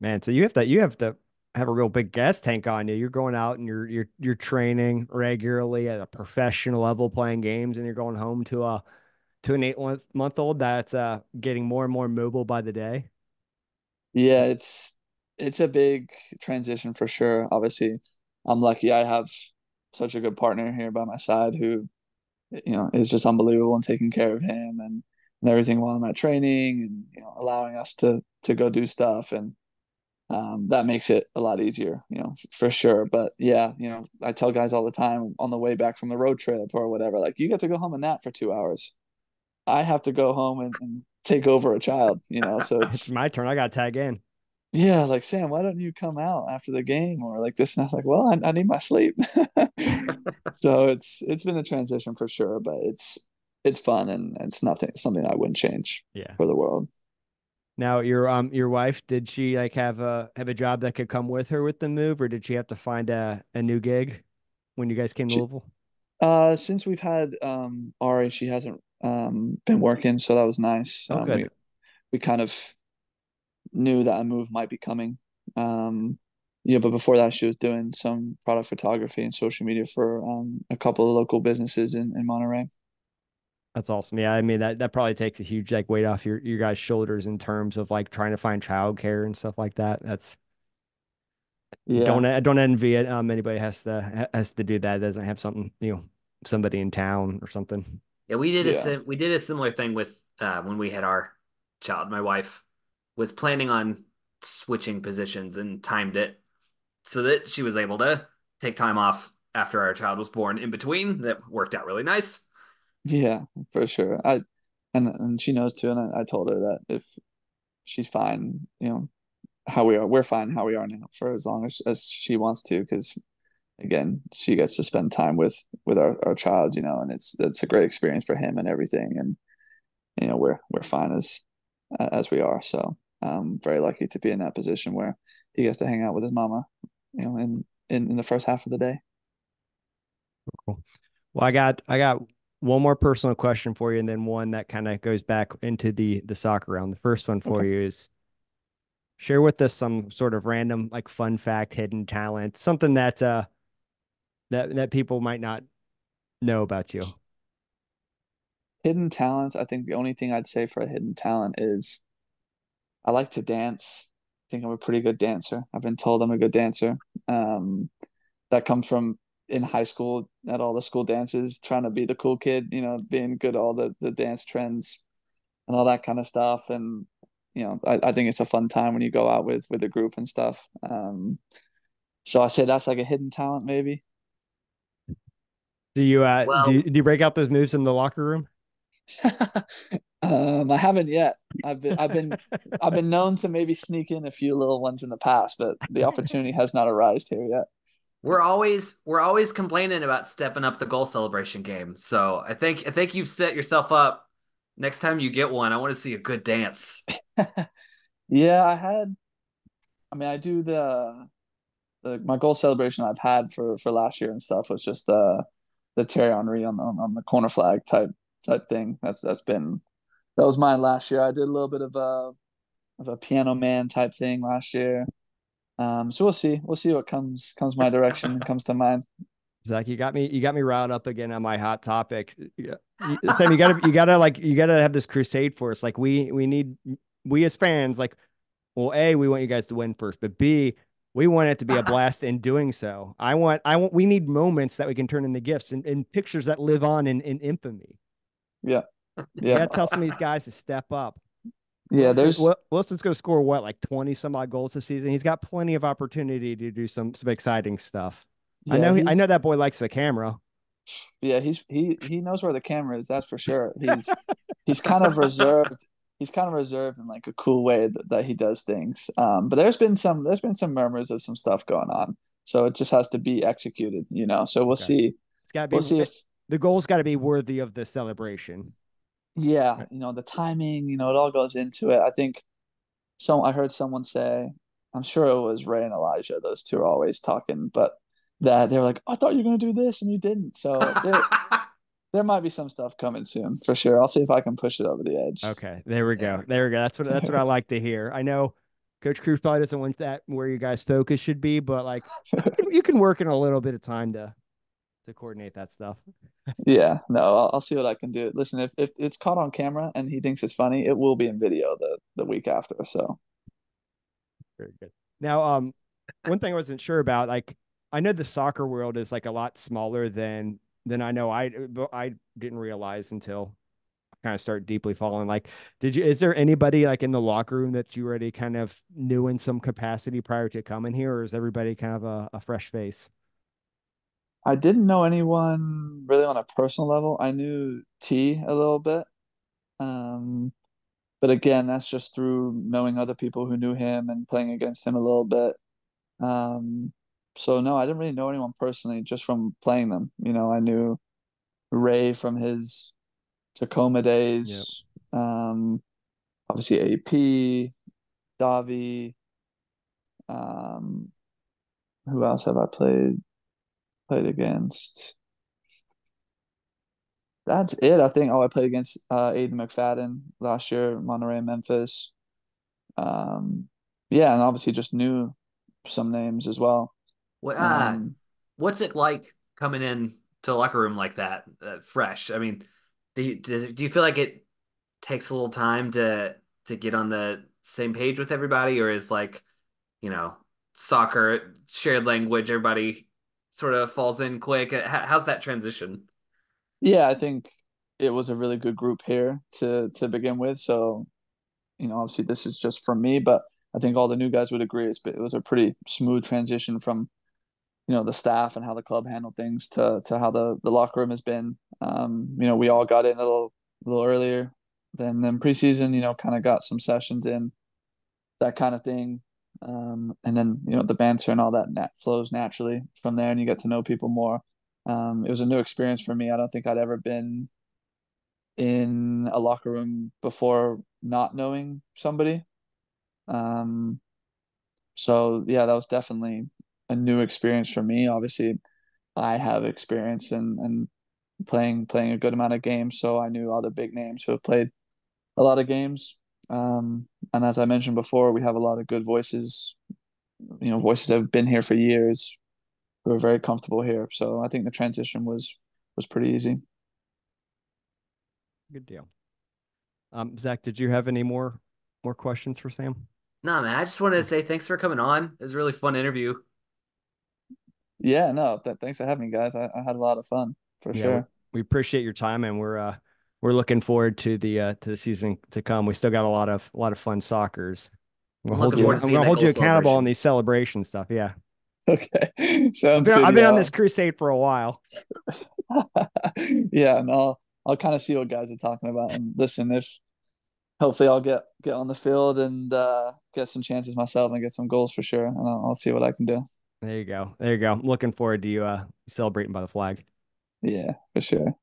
Man, so you have to have a real big gas tank on you. You're going out and you're training regularly at a professional level, playing games, and you're going home to an 8 month old that's getting more and more mobile by the day. Yeah, it's a big transition for sure. Obviously, I'm lucky I have such a good partner here by my side who, is just unbelievable and taking care of him and everything while I'm at training and allowing us to go do stuff and that makes it a lot easier, for sure. But yeah, I tell guys all the time on the way back from the road trip or whatever, like you get to go home and nap for 2 hours. I have to go home and take over a child, so It's it's my turn. I got to tag in. yeah, like Sam, why don't you come out after the game or like this? And I was like, well, I need my sleep. So it's been a transition for sure, but it's fun and it's nothing something I wouldn't change Yeah. for the world. Now your wife, did she like have a job that could come with her with the move, or did she have to find a new gig when you guys came to She, Louisville? since we've had Ari, she hasn't been working, so that was nice. Oh, good. We kind of knew that a move might be coming. Um, Yeah, but before that, she was doing some product photography and social media for a couple of local businesses in Monterey. That's awesome. Yeah, I mean that probably takes a huge like weight off your guys' shoulders in terms of like trying to find childcare and stuff like that. That's Yeah, I don't envy it. Anybody has to do that. Doesn't have something, somebody in town or something. Yeah, yeah, we did a similar thing with when we had our child. My wife was planning on switching positions and timed it so that she was able to take time off after our child was born in between. That worked out really nice. yeah, for sure. And she knows too, and I told her that if she's fine, how we are, we're fine how we are now for as long as she wants to, because again, she gets to spend time with our child, and it's a great experience for him and everything, and we're fine as we are. So I'm very lucky to be in that position where he gets to hang out with his mama, in the first half of the day. Cool. Well, I got one more personal question for you, and then one that kind of goes back into the soccer round. The first one for Okay. you is share with us some sort of random like fun fact, hidden talent, something that people might not know about you. Hidden talents. I think the only thing I'd say for a hidden talent is I like to dance. I think I'm a pretty good dancer. I've been told I'm a good dancer. Um, that comes from in high school at all the school dances, trying to be the cool kid, being good at all the dance trends and all that kind of stuff. And I think it's a fun time when you go out with a group and stuff. So I say that's like a hidden talent, maybe. Do you Well, do you break out those moves in the locker room? I haven't yet. I've been known to maybe sneak in a few little ones in the past, but the opportunity has not arisen here yet. we're always complaining about stepping up the goal celebration game. So I think you've set yourself up. Next time you get one, I want to see a good dance. Yeah, I mean, I do my goal celebration I've had for last year and stuff was just the Thierry Henry on the corner flag type thing. That was mine last year. I did a little bit of a piano man type thing last year. So we'll see what comes my direction and comes to mind. Zach, you got me riled up again on my hot topic. Yeah. Sam, you gotta have this crusade for us. Like we as fans, like, well, A, we want you guys to win first, but B, we want it to be a blast in doing so. We need moments that we can turn into gifts and pictures that live on in infamy. Yeah, You yeah, gotta tell some of these guys to step up. yeah. There's Wilson's going to score what, like 20 some odd goals this season. He's got plenty of opportunity to do some exciting stuff. yeah I he's know that boy likes the camera. yeah he knows where the camera is. That's for sure. He's kind of reserved. He's kind of reserved in like a cool way that he does things. But there's been some murmurs of some stuff going on. So it just has to be executed. So we'll Okay. see. It's got to We'll see be if the goal's got to be worthy of the celebration. yeah, Right. the timing. It all goes into it. I think I heard someone say, I'm sure it was Ray and Elijah. Those two are always talking, but that they were like, I thought you were gonna do this and you didn't. So there might be some stuff coming soon for sure. I'll see if I can push it over the edge. Okay, there we There go. we There we go. go. That's what I like to hear. I know Coach Cruz probably doesn't want that where you guys' focus should be, but like you can work in a little bit of time to coordinate that stuff. Yeah, no, I'll see what I can do. Listen, if it's caught on camera and he thinks it's funny, it will be in video the week after. So Very good. Now, one thing I wasn't sure about, like, I know the soccer world is like a lot smaller than I know. I didn't realize until I kind of start deeply following. Like, is there anybody like in the locker room that you already kind of knew in some capacity prior to coming here, or is everybody kind of a fresh face? I didn't know anyone really on a personal level. I knew T a little bit. Um, but again, that's just through knowing other people who knew him and playing against him a little bit. Um, so no, I didn't really know anyone personally, just from playing them. I knew Ray from his Tacoma Yeah. days. Obviously AP, Davi. Um, who else have I played against? That's it. I think. Oh, I played against Aiden McFadden last year, Monterey, Memphis. Um, yeah, and obviously just knew some names as well. What Um, what's it like coming in to the locker room like that, fresh? I mean, do you feel like it takes a little time to get on the same page with everybody, or is like, you know, soccer shared language, everybody sort of falls in quick? How's that transition? yeah, I think it was a really good group here to begin with. So, obviously this is just from me, but I think all the new guys would agree it was a pretty smooth transition from, the staff and how the club handled things to how the locker room has been. We all got in a little earlier than preseason, kind of got some sessions in, that kind of thing. And then, the banter and all that flows naturally from there and you get to know people more. It was a new experience for me. I don't think I'd ever been in a locker room before not knowing somebody. Um, so yeah, that was definitely a new experience for me. Obviously, I have experience and playing a good amount of games, so I knew all the big names who have played a lot of games. And as I mentioned before, we have a lot of good voices, voices that have been here for years who are very comfortable here. So I think the transition was pretty easy. Good deal. Zach, did you have any more questions for Sam? No, man, I just wanted to say thanks for coming on. It was a really fun interview. Yeah, no, thanks for having me, guys. I had a lot of fun for Yeah, sure. we appreciate your time, and we're looking forward to the season to come. We still got a lot of fun soccers. I'm I'm gonna hold looking you. forward Yeah. to I'm seeing gonna that hold goal you accountable on celebration. these celebration stuff. Yeah, Okay. I've Sounds been good. I've been on Yeah. this crusade for a while. Yeah, and I'll kind of see what guys are talking about. And listen, if hopefully I'll get on the field and get some chances myself and get some goals for sure. And I'll see what I can do. There you go. There you go. I'm looking forward to you celebrating by the flag. Yeah, for sure.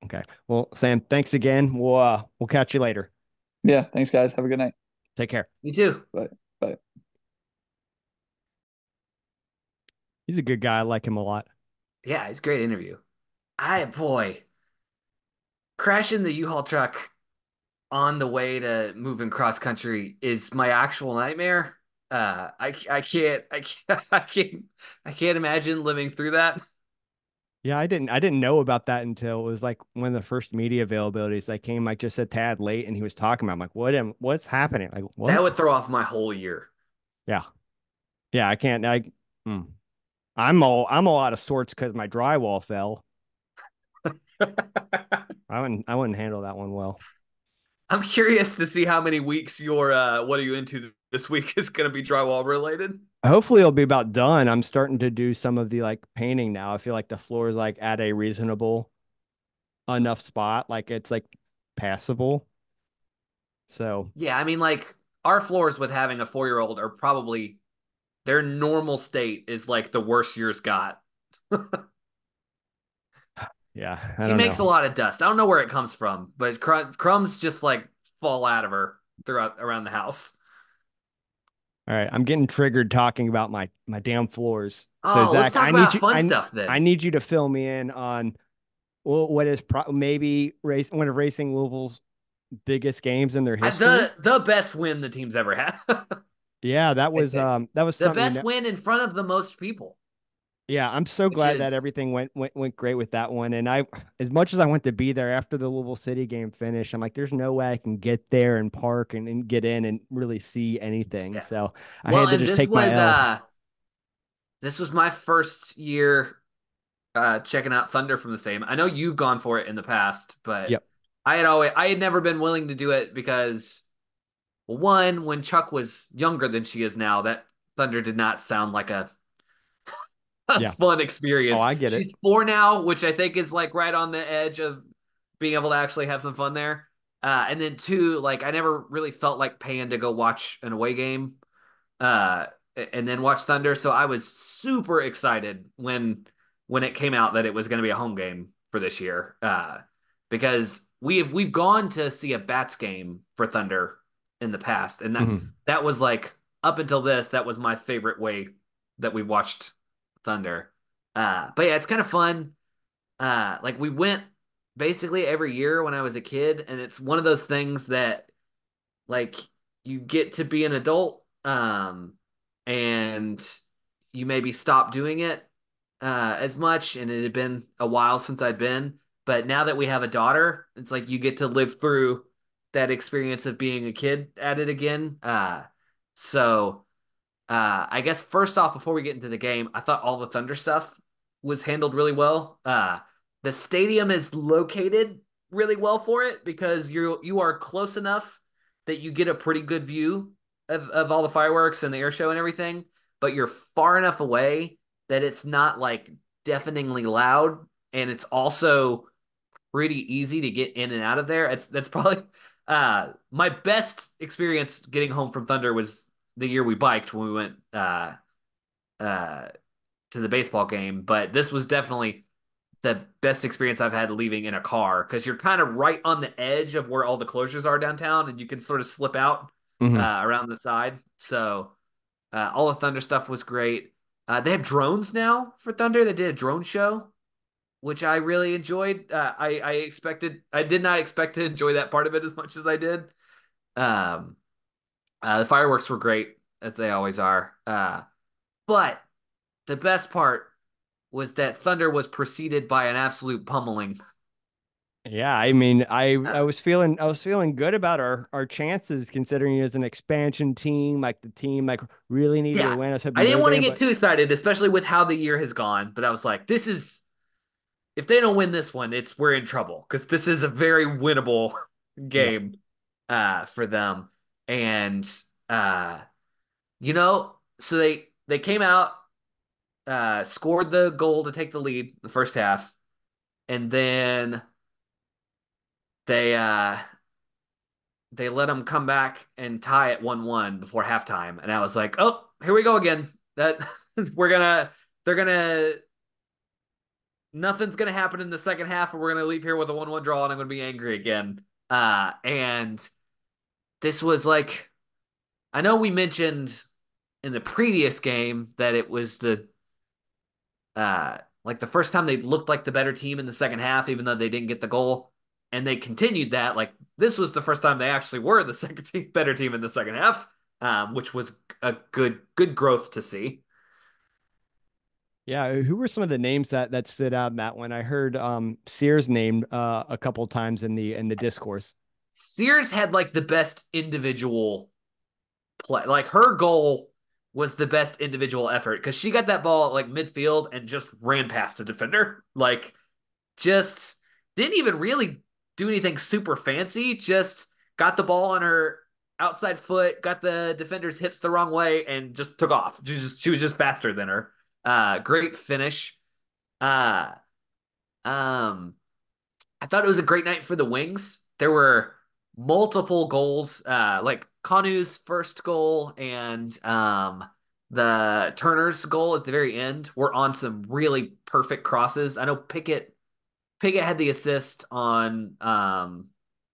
Okay. Well, Sam, thanks again. We'll catch you later. Yeah, thanks guys. Have a good night. Take care. You too. Bye. Bye. He's a good guy. I like him a lot. Yeah, it's a great interview. Boy, crashing the U-Haul truck on the way to moving cross country is my actual nightmare. I can't imagine living through that. Yeah, I didn't know about that until it was like one of the first media availabilities that came like just a tad late and he was talking about. I'm like, what's happening? Like, That what? would throw off my whole year. Yeah. Yeah, I can't mm. I'm all out of sorts because my drywall fell. I wouldn't handle that one well. I'm curious to see how many weeks your what are you into this week is going to be drywall related. Hopefully it'll be about done. I'm starting to do some of the like painting now. I feel like the floor is like at a reasonable enough spot. Like it's like passable. So Yeah, I mean, like our floors with having a 4-year-old are probably their normal state is like the worst year's got. yeah, I She don't makes a know. lot of dust. I don't know where it comes from, but crumbs just like fall out of her throughout around the house. All right, I'm getting triggered talking about my damn floors. So Oh, let's Zach, talk about fun stuff I then. need you to fill me in on what is maybe one of Racing Louisville's biggest games in their history. The best win the team's ever had. Yeah, that Hey, was hey, The something best win in front of the most people, Yeah, I'm so which glad that is everything went great with that one. And as much as I want to be there after the Louisville City game finished, I'm like, there's no way I can get there and park and get in and really see anything. yeah. So I Well, had to and just take my L. this was my first year checking out Thunder from the same. I know you've gone for it in the past, but Yep. I had never been willing to do it because well, one, when Chuck was younger than she is now, that Thunder did not sound like a Yeah. fun Oh, experience. I get She's it. 4 now, which I think is like right on the edge of being able to actually have some fun there. And then two, like I never really felt like paying to go watch an away game, uh, and then watch Thunder. So I was super excited when it came out that it was going to be a home game for this year, because we've gone to see a Bats game for Thunder in the past, and Mhm. that was like up until this, that was my favorite way that we watched Thunder. But yeah, it's kind of fun. Like we went basically every year when I was a kid, and it's one of those things that like you get to be an adult, and you maybe stop doing it as much, and it had been a while since I'd been. But now that we have a daughter, it's like you get to live through that experience of being a kid at it again. So I guess first off, before we get into the game, I thought all the Thunder stuff was handled really well. The stadium is located really well for it because you are close enough that you get a pretty good view of all the fireworks and the air show and everything, but you're far enough away that it's not like deafeningly loud, and it's also pretty easy to get in and out of there. That's probably my best experience getting home from Thunder was the year we biked when we went uh, to the baseball game, but this was definitely the best experience I've had leaving in a car because you're kind of right on the edge of where all the closures are downtown, and you can sort of slip out Hmm. around the side. So all the Thunder stuff was great. They have drones now for Thunder. They did a drone show, which I really enjoyed. I did not expect to enjoy that part of it as much as I did. Um, the fireworks were great as they always are. But the best part was that Thunder was preceded by an absolute pummeling. Yeah, I mean, I Uh, was feeling good about our chances considering it was an expansion team, like the team like really needed a yeah, win. I was I hoping didn't they'd want to win, get but too excited, especially with how the year has gone. But I was like, this is if they don't win this one, it's we're in trouble because this is a very winnable yeah. game for them. And uh, you know, so they came out, scored the goal to take the lead the first half, and then they uh they let them come back and tie it 1-1 before halftime. And I was like, oh, here we go again. That we're gonna they're gonna nothing's gonna happen in the second half, and we're gonna leave here with a 1-1 draw, and I'm gonna be angry again. And this was like I know we mentioned in the previous game that it was like the first time they looked like the better team in the second half, even though they didn't get the goal. And they continued that. Like this was the first time they actually were the second team, better team in the second half, which was a good growth to see. Yeah, who were some of the names that stood out in that one? I heard Sears named a couple times in the discourse. Sears had like the best individual play. Like her goal was the best individual effort because she got that ball at like midfield and just ran past a defender. Like just didn't even really do anything super fancy. Just got the ball on her outside foot, got the defender's hips the wrong way, and just took off. She was just faster than her. Great finish. Uh, um, I thought it was a great night for the Wings. There were multiple goals, like Kanu's first goal and the Turner's goal at the very end were on some really perfect crosses. I know Pickett had the assist on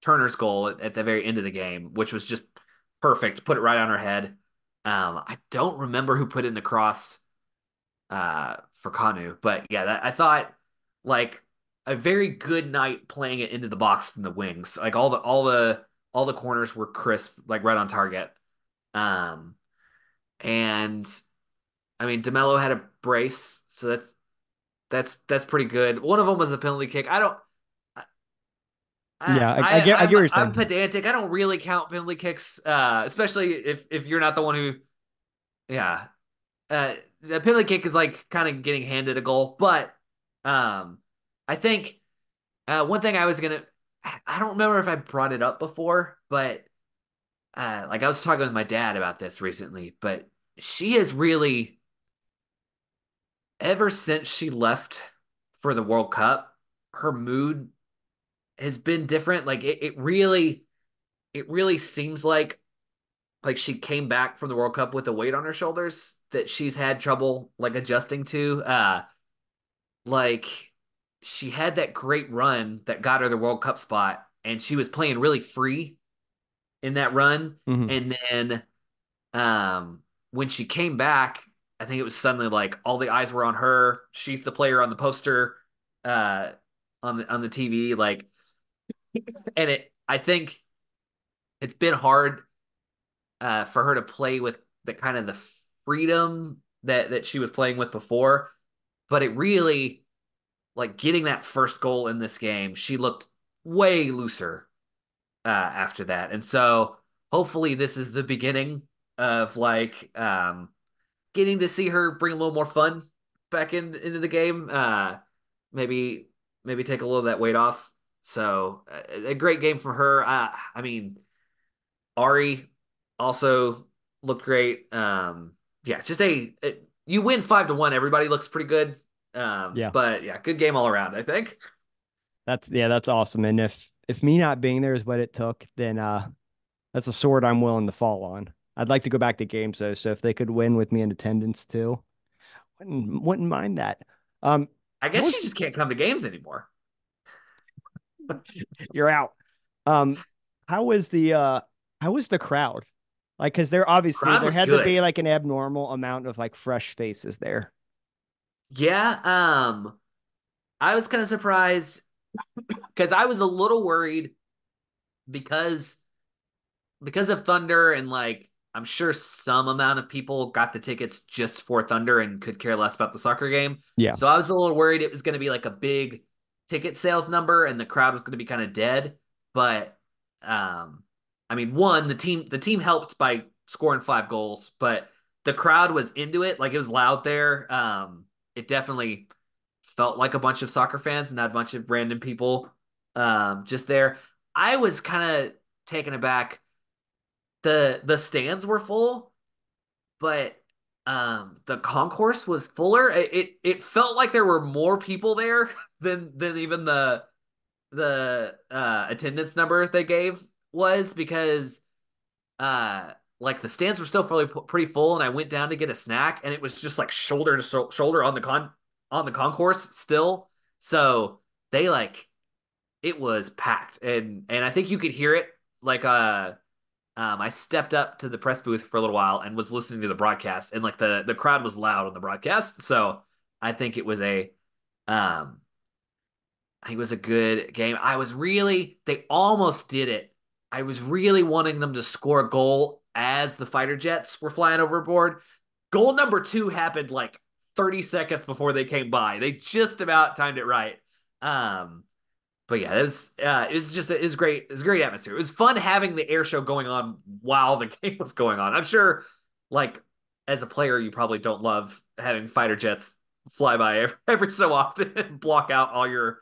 Turner's goal at the very end of the game, which was just perfect. Put it right on her head. I don't remember who put in the cross for Kanu, but yeah, I thought like a very good night playing it into the box from the wings. Like all the corners were crisp, like right on target. Um, and I mean Demelo had a brace, so that's pretty good. One of them was a penalty kick. I don't. Yeah, I get what you're I'm saying. pedantic. I don't really count penalty kicks, especially if you're not the one who, yeah. The penalty kick is like kind of getting handed a goal, but um, I think one thing I was gonna, I don't remember if I brought it up before, but like I was talking with my dad about this recently, but she has really, ever since she left for the World Cup, her mood has been different. Like it really seems like she came back from the World Cup with a weight on her shoulders that she's had trouble like adjusting to. Like she had that great run that got her the World Cup spot, and she was playing really free in that run. Hmm. And then when she came back, I think it was suddenly like all the eyes were on her. She's the player on the poster, uh, on the TV. Like, and I think it's been hard for her to play with the kind of the freedom that she was playing with before, but it really like getting that first goal in this game, she looked way looser after that. And so hopefully this is the beginning of like getting to see her bring a little more fun back into the game. Maybe maybe take a little of that weight off. So a great game from her. I mean, Ari also looked great. Yeah, just you win 5-1. Everybody looks pretty good. Yeah. But yeah, good game all around, I think. That's awesome. And if me not being there is what it took, then that's a sword I'm willing to fall on. I'd like to go back to games though, so if they could win with me in attendance too, wouldn't mind that. Um, I how guess was she just can't come to games anymore. you're out? Um, how was the crowd? Like, because Crowd there was had to be good. like an abnormal amount of like fresh faces there. Yeah, I was kind of surprised because I was a little worried because of Thunder and like I'm sure some amount of people got the tickets just for Thunder and could care less about the soccer game. Yeah, So I was a little worried it was going to be like a big ticket sales number and the crowd was going to be kind of dead. But I mean, one, the team helped by scoring 5 goals, but the crowd was into it. Like it was loud there. It definitely felt like a bunch of soccer fans, not a bunch of random people just there. I was kind of taken aback the stands were full, but the concourse was fuller. It felt like there were more people there than even the attendance number they gave was because like the stands were still pretty full and I went down to get a snack and it was just like shoulder to shoulder on the concourse still. So they like it was packed and I think you could hear it like I stepped up to the press booth for a little while and was listening to the broadcast, and like the crowd was loud on the broadcast. So I think um, it was a good game. They almost did it. I was really wanting them to score a goal as the fighter jets were flying overboard. Goal number two happened like 30 seconds before they came by. They just about timed it right. Um, but yeah, it was great. It was a great atmosphere. It was fun having the air show going on while the game was going on. I'm sure, like as a player, you probably don't love having fighter jets fly by every so often and block out all your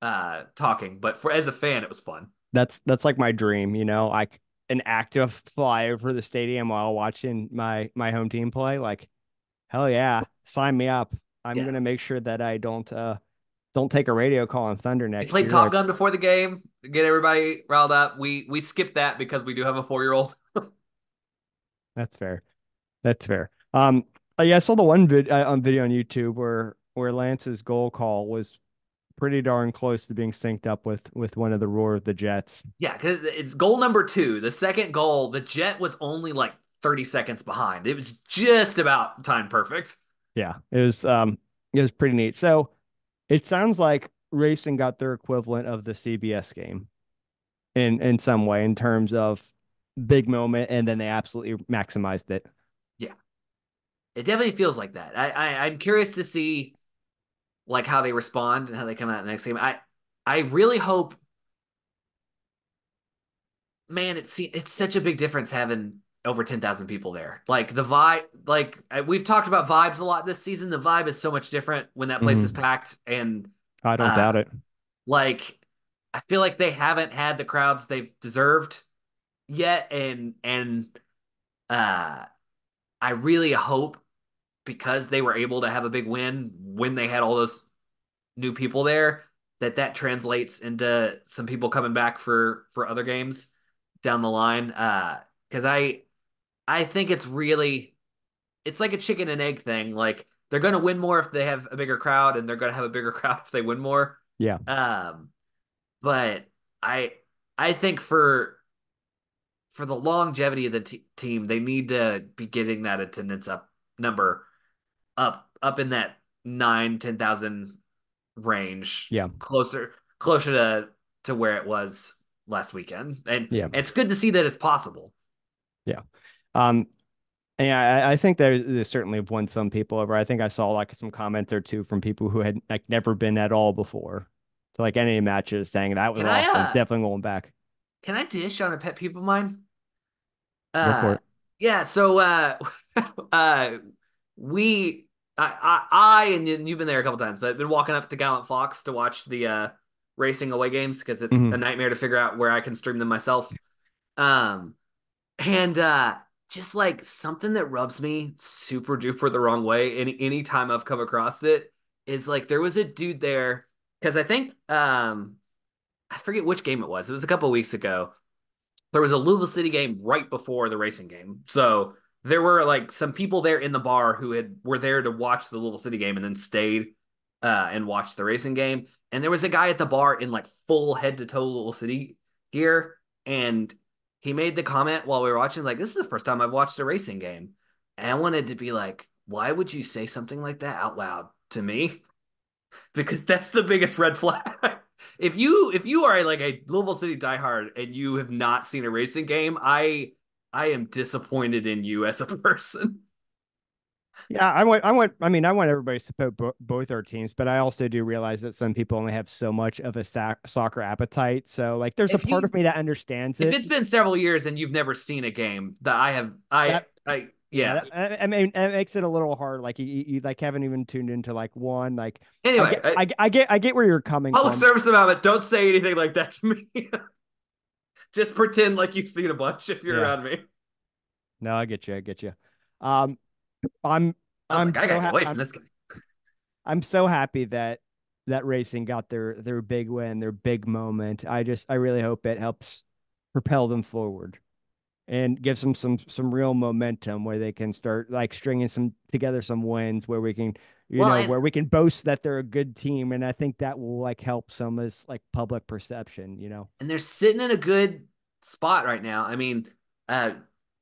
talking. But for as a fan, it was fun. that's like my dream, like an active fly over the stadium while watching my home team play. Like, hell yeah, sign me up. I'm Yeah, gonna make sure that I don't take a radio call on Thunder they next played year. Top Gun before the game to get everybody riled up. We skipped that because we do have a 4-year-old. That's fair. That's fair. Yeah, I saw the one on video on YouTube where Lance's goal call was pretty darn close to being synced up with one of the Roar of the Jets. Yeah, because it's goal number two. The second goal, the Jet was only like 30 seconds behind. It was just about time perfect. Yeah, it was pretty neat. So it sounds like racing got their equivalent of the CBS game in some way in terms of big moment, and then they absolutely maximized it. Yeah, it definitely feels like that. I'm curious to see like how they respond and how they come out in the next game. I really hope, man. It's such a big difference having over 10,000 people there. Like the vibe, like we've talked about vibes a lot this season. The vibe is so much different when that place is Mhm. packed and I don't uh doubt it. like I feel like they haven't had the crowds they've deserved yet and uh I really hope because they were able to have a big win when they had all those new people there that translates into some people coming back for other games down the line because I think it's like a chicken and egg thing. Like they're going to win more if they have a bigger crowd and they're going to have a bigger crowd if they win more. Yeah, um but I I think for the longevity of the team, they need to be getting that attendance number up in that 9-10,000 range, yeah, closer to where it was last weekend, and yeah, it's good to see that it's possible. yeah. Um, Yeah, I think there's certainly won some people over. I think I saw like some comments or two from people who had like never been at all before. So like any matches saying that was Can I awesome. Definitely going back. can I dish on a pet peeve of mine? Go for Uh it. yeah, so uh we I and you've been there a couple times, but I've been walking up to Gallant Fox to watch the racing away games because it's a Hmm. nightmare to figure out where I can stream them myself. Um and just like something that rubs me super duper the wrong way any time I've come across it is like there was a dude there because I think I forget which game it was. It was a couple of weeks ago. There was a Louisville City game right before the racing game. So there were like some people there in the bar who had were there to watch the Louisville City game and then stayed and watched the racing game. And there was a guy at the bar in like full head to toe Louisville City gear, and he made the comment while we were watching, like, "This is the first time I've watched a racing game." And I wanted to be like, "Why would you say something like that out loud to me?" Because that's the biggest red flag. If you are like a Louisville City diehard and you have not seen a racing game, I am disappointed in you as a person. Yeah, I want everybody to support both our teams, but I also do realize that some people only have so much of a soccer appetite. So like, there's a If part of you me that understands if it. it's been several years and you've never seen a game that I have, That I Yeah, yeah. I mean, it makes it a little hard. Like you like haven't even tuned into like one. Like Anyway, I get where you're coming public from. service about it. Don't say anything like that to me. Just pretend like you've seen a bunch if you're Yeah, around me. no, I get you. I get you. Um, I'm I was I'm like, I gotta so get away from this guy. I'm so happy that racing got their big win, their big moment. I really hope it helps propel them forward and gives them some real momentum where they can start like stringing some wins where we can Well, and where we can boast that they're a good team, and I think that will like help some as like public perception. and they're sitting in a good spot right now. I mean, uh,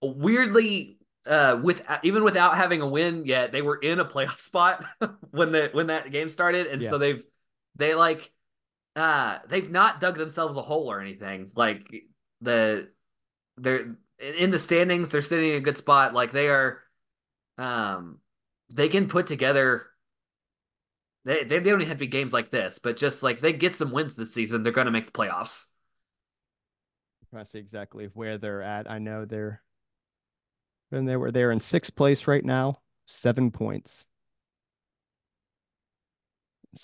weirdly, with even without having a win yet, they were in a playoff spot when that game started, and Yeah. so they like they've not dug themselves a hole or anything. Like the they're in the standings, they're sitting in a good spot. Like they are, um, they can put together. They don't even have to be games like this, but just like they get some wins this season, they're going to make the playoffs. I see exactly where they're at. I know they're in sixth place right now, 7 points.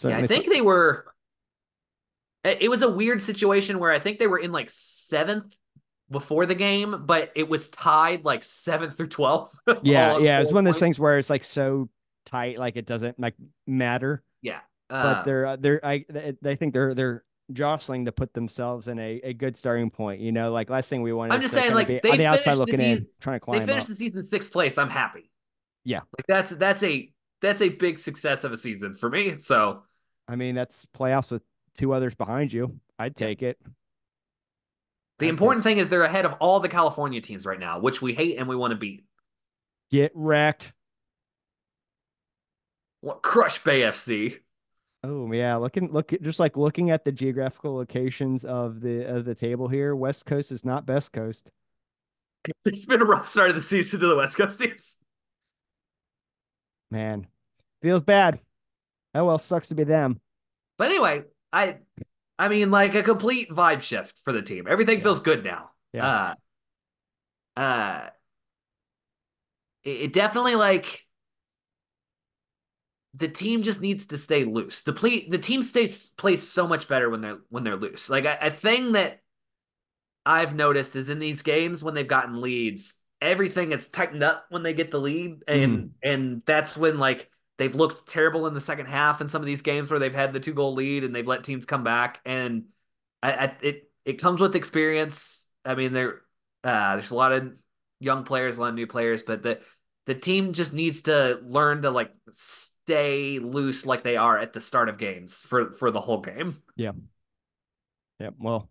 Yeah, I Certainly so. think they were. It was a weird situation where I think they were in like seventh before the game, but it was tied like seventh through 12th, all Yeah, on yeah. It's four one of those things points. where it's like so tight, like it doesn't like matter. Yeah. But they think they're jostling to put themselves in a good starting point. Like last thing we want I'm is just to saying, kind of like be on the outside looking in, trying to they climb finished up. the season sixth place. I'm happy. Yeah, Like that's a big success of a season for me. So I mean that's playoffs with two others behind you. I'd yeah. take it. The I'd take important thing is they're ahead of all the California teams right now, which we hate and we want to beat. get wrecked. Crush Bay FC. Oh yeah, just like looking at the geographical locations of the table here. West Coast is not best coast. It's been a rough start of the season to the West Coast teams. Man, feels bad. Oh well, sucks to be them. But anyway, I mean, like a complete vibe shift for the team. Everything Yeah, feels good now. yeah, Uh, it definitely like the team just needs to stay loose. The team plays so much better when they're loose. Like a thing that I've noticed is in these games when they've gotten leads, everything is tightened up when they get the lead, mm, and that's when like they've looked terrible in the second half in some of these games where they've had the 2 goal lead and they've let teams come back. And it comes with experience. I mean, there's a lot of young players, a lot of new players, but the team just needs to learn to like stay loose like they are at the start of games for the whole game. yeah, yeah. Well,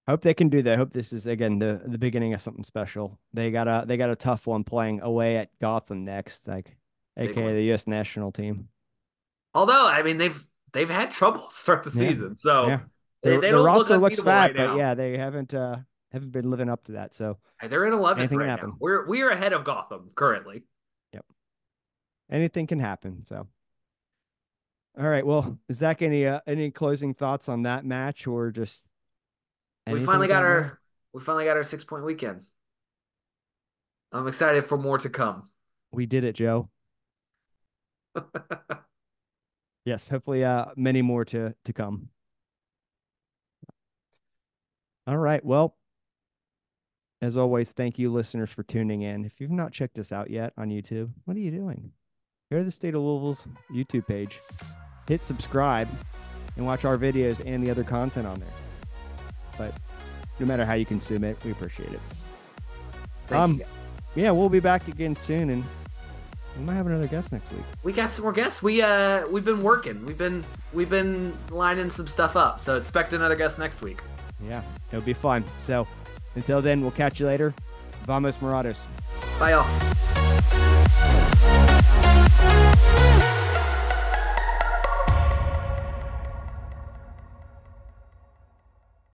hope they can do that. Hope this is again the beginning of something special. They got a tough one playing away at Gotham next, like Big aka one. the U.S. national team. Although, I mean, they've had trouble to start the Yeah, season, yeah. so Their they their don't look roster looks unbeatable right fat, but now. yeah, they haven't. haven't been living up to that. So They're in 11th anything can right happen. now. We're ahead of Gotham currently. Yep. Anything can happen. So, all right. Well, Zach, any closing thoughts on that match or just We anything finally got down our there? we finally got our 6-point weekend. I'm excited for more to come. We did it, Joe. Yes, hopefully many more to come. All right. Well, as always, thank you listeners for tuning in. If you've not checked us out yet on YouTube, what are you doing? Go to the State of Louisville's YouTube page, hit subscribe, and watch our videos and the other content on there. But no matter how you consume it, we appreciate it. Thank you. Yeah, we'll be back again soon, and we might have another guest next week. We got some more guests. We've been working. We've been lining some stuff up. So expect another guest next week. Yeah, it'll be fun. So until then, we'll catch you later. Vamos Morados. Bye, y'all.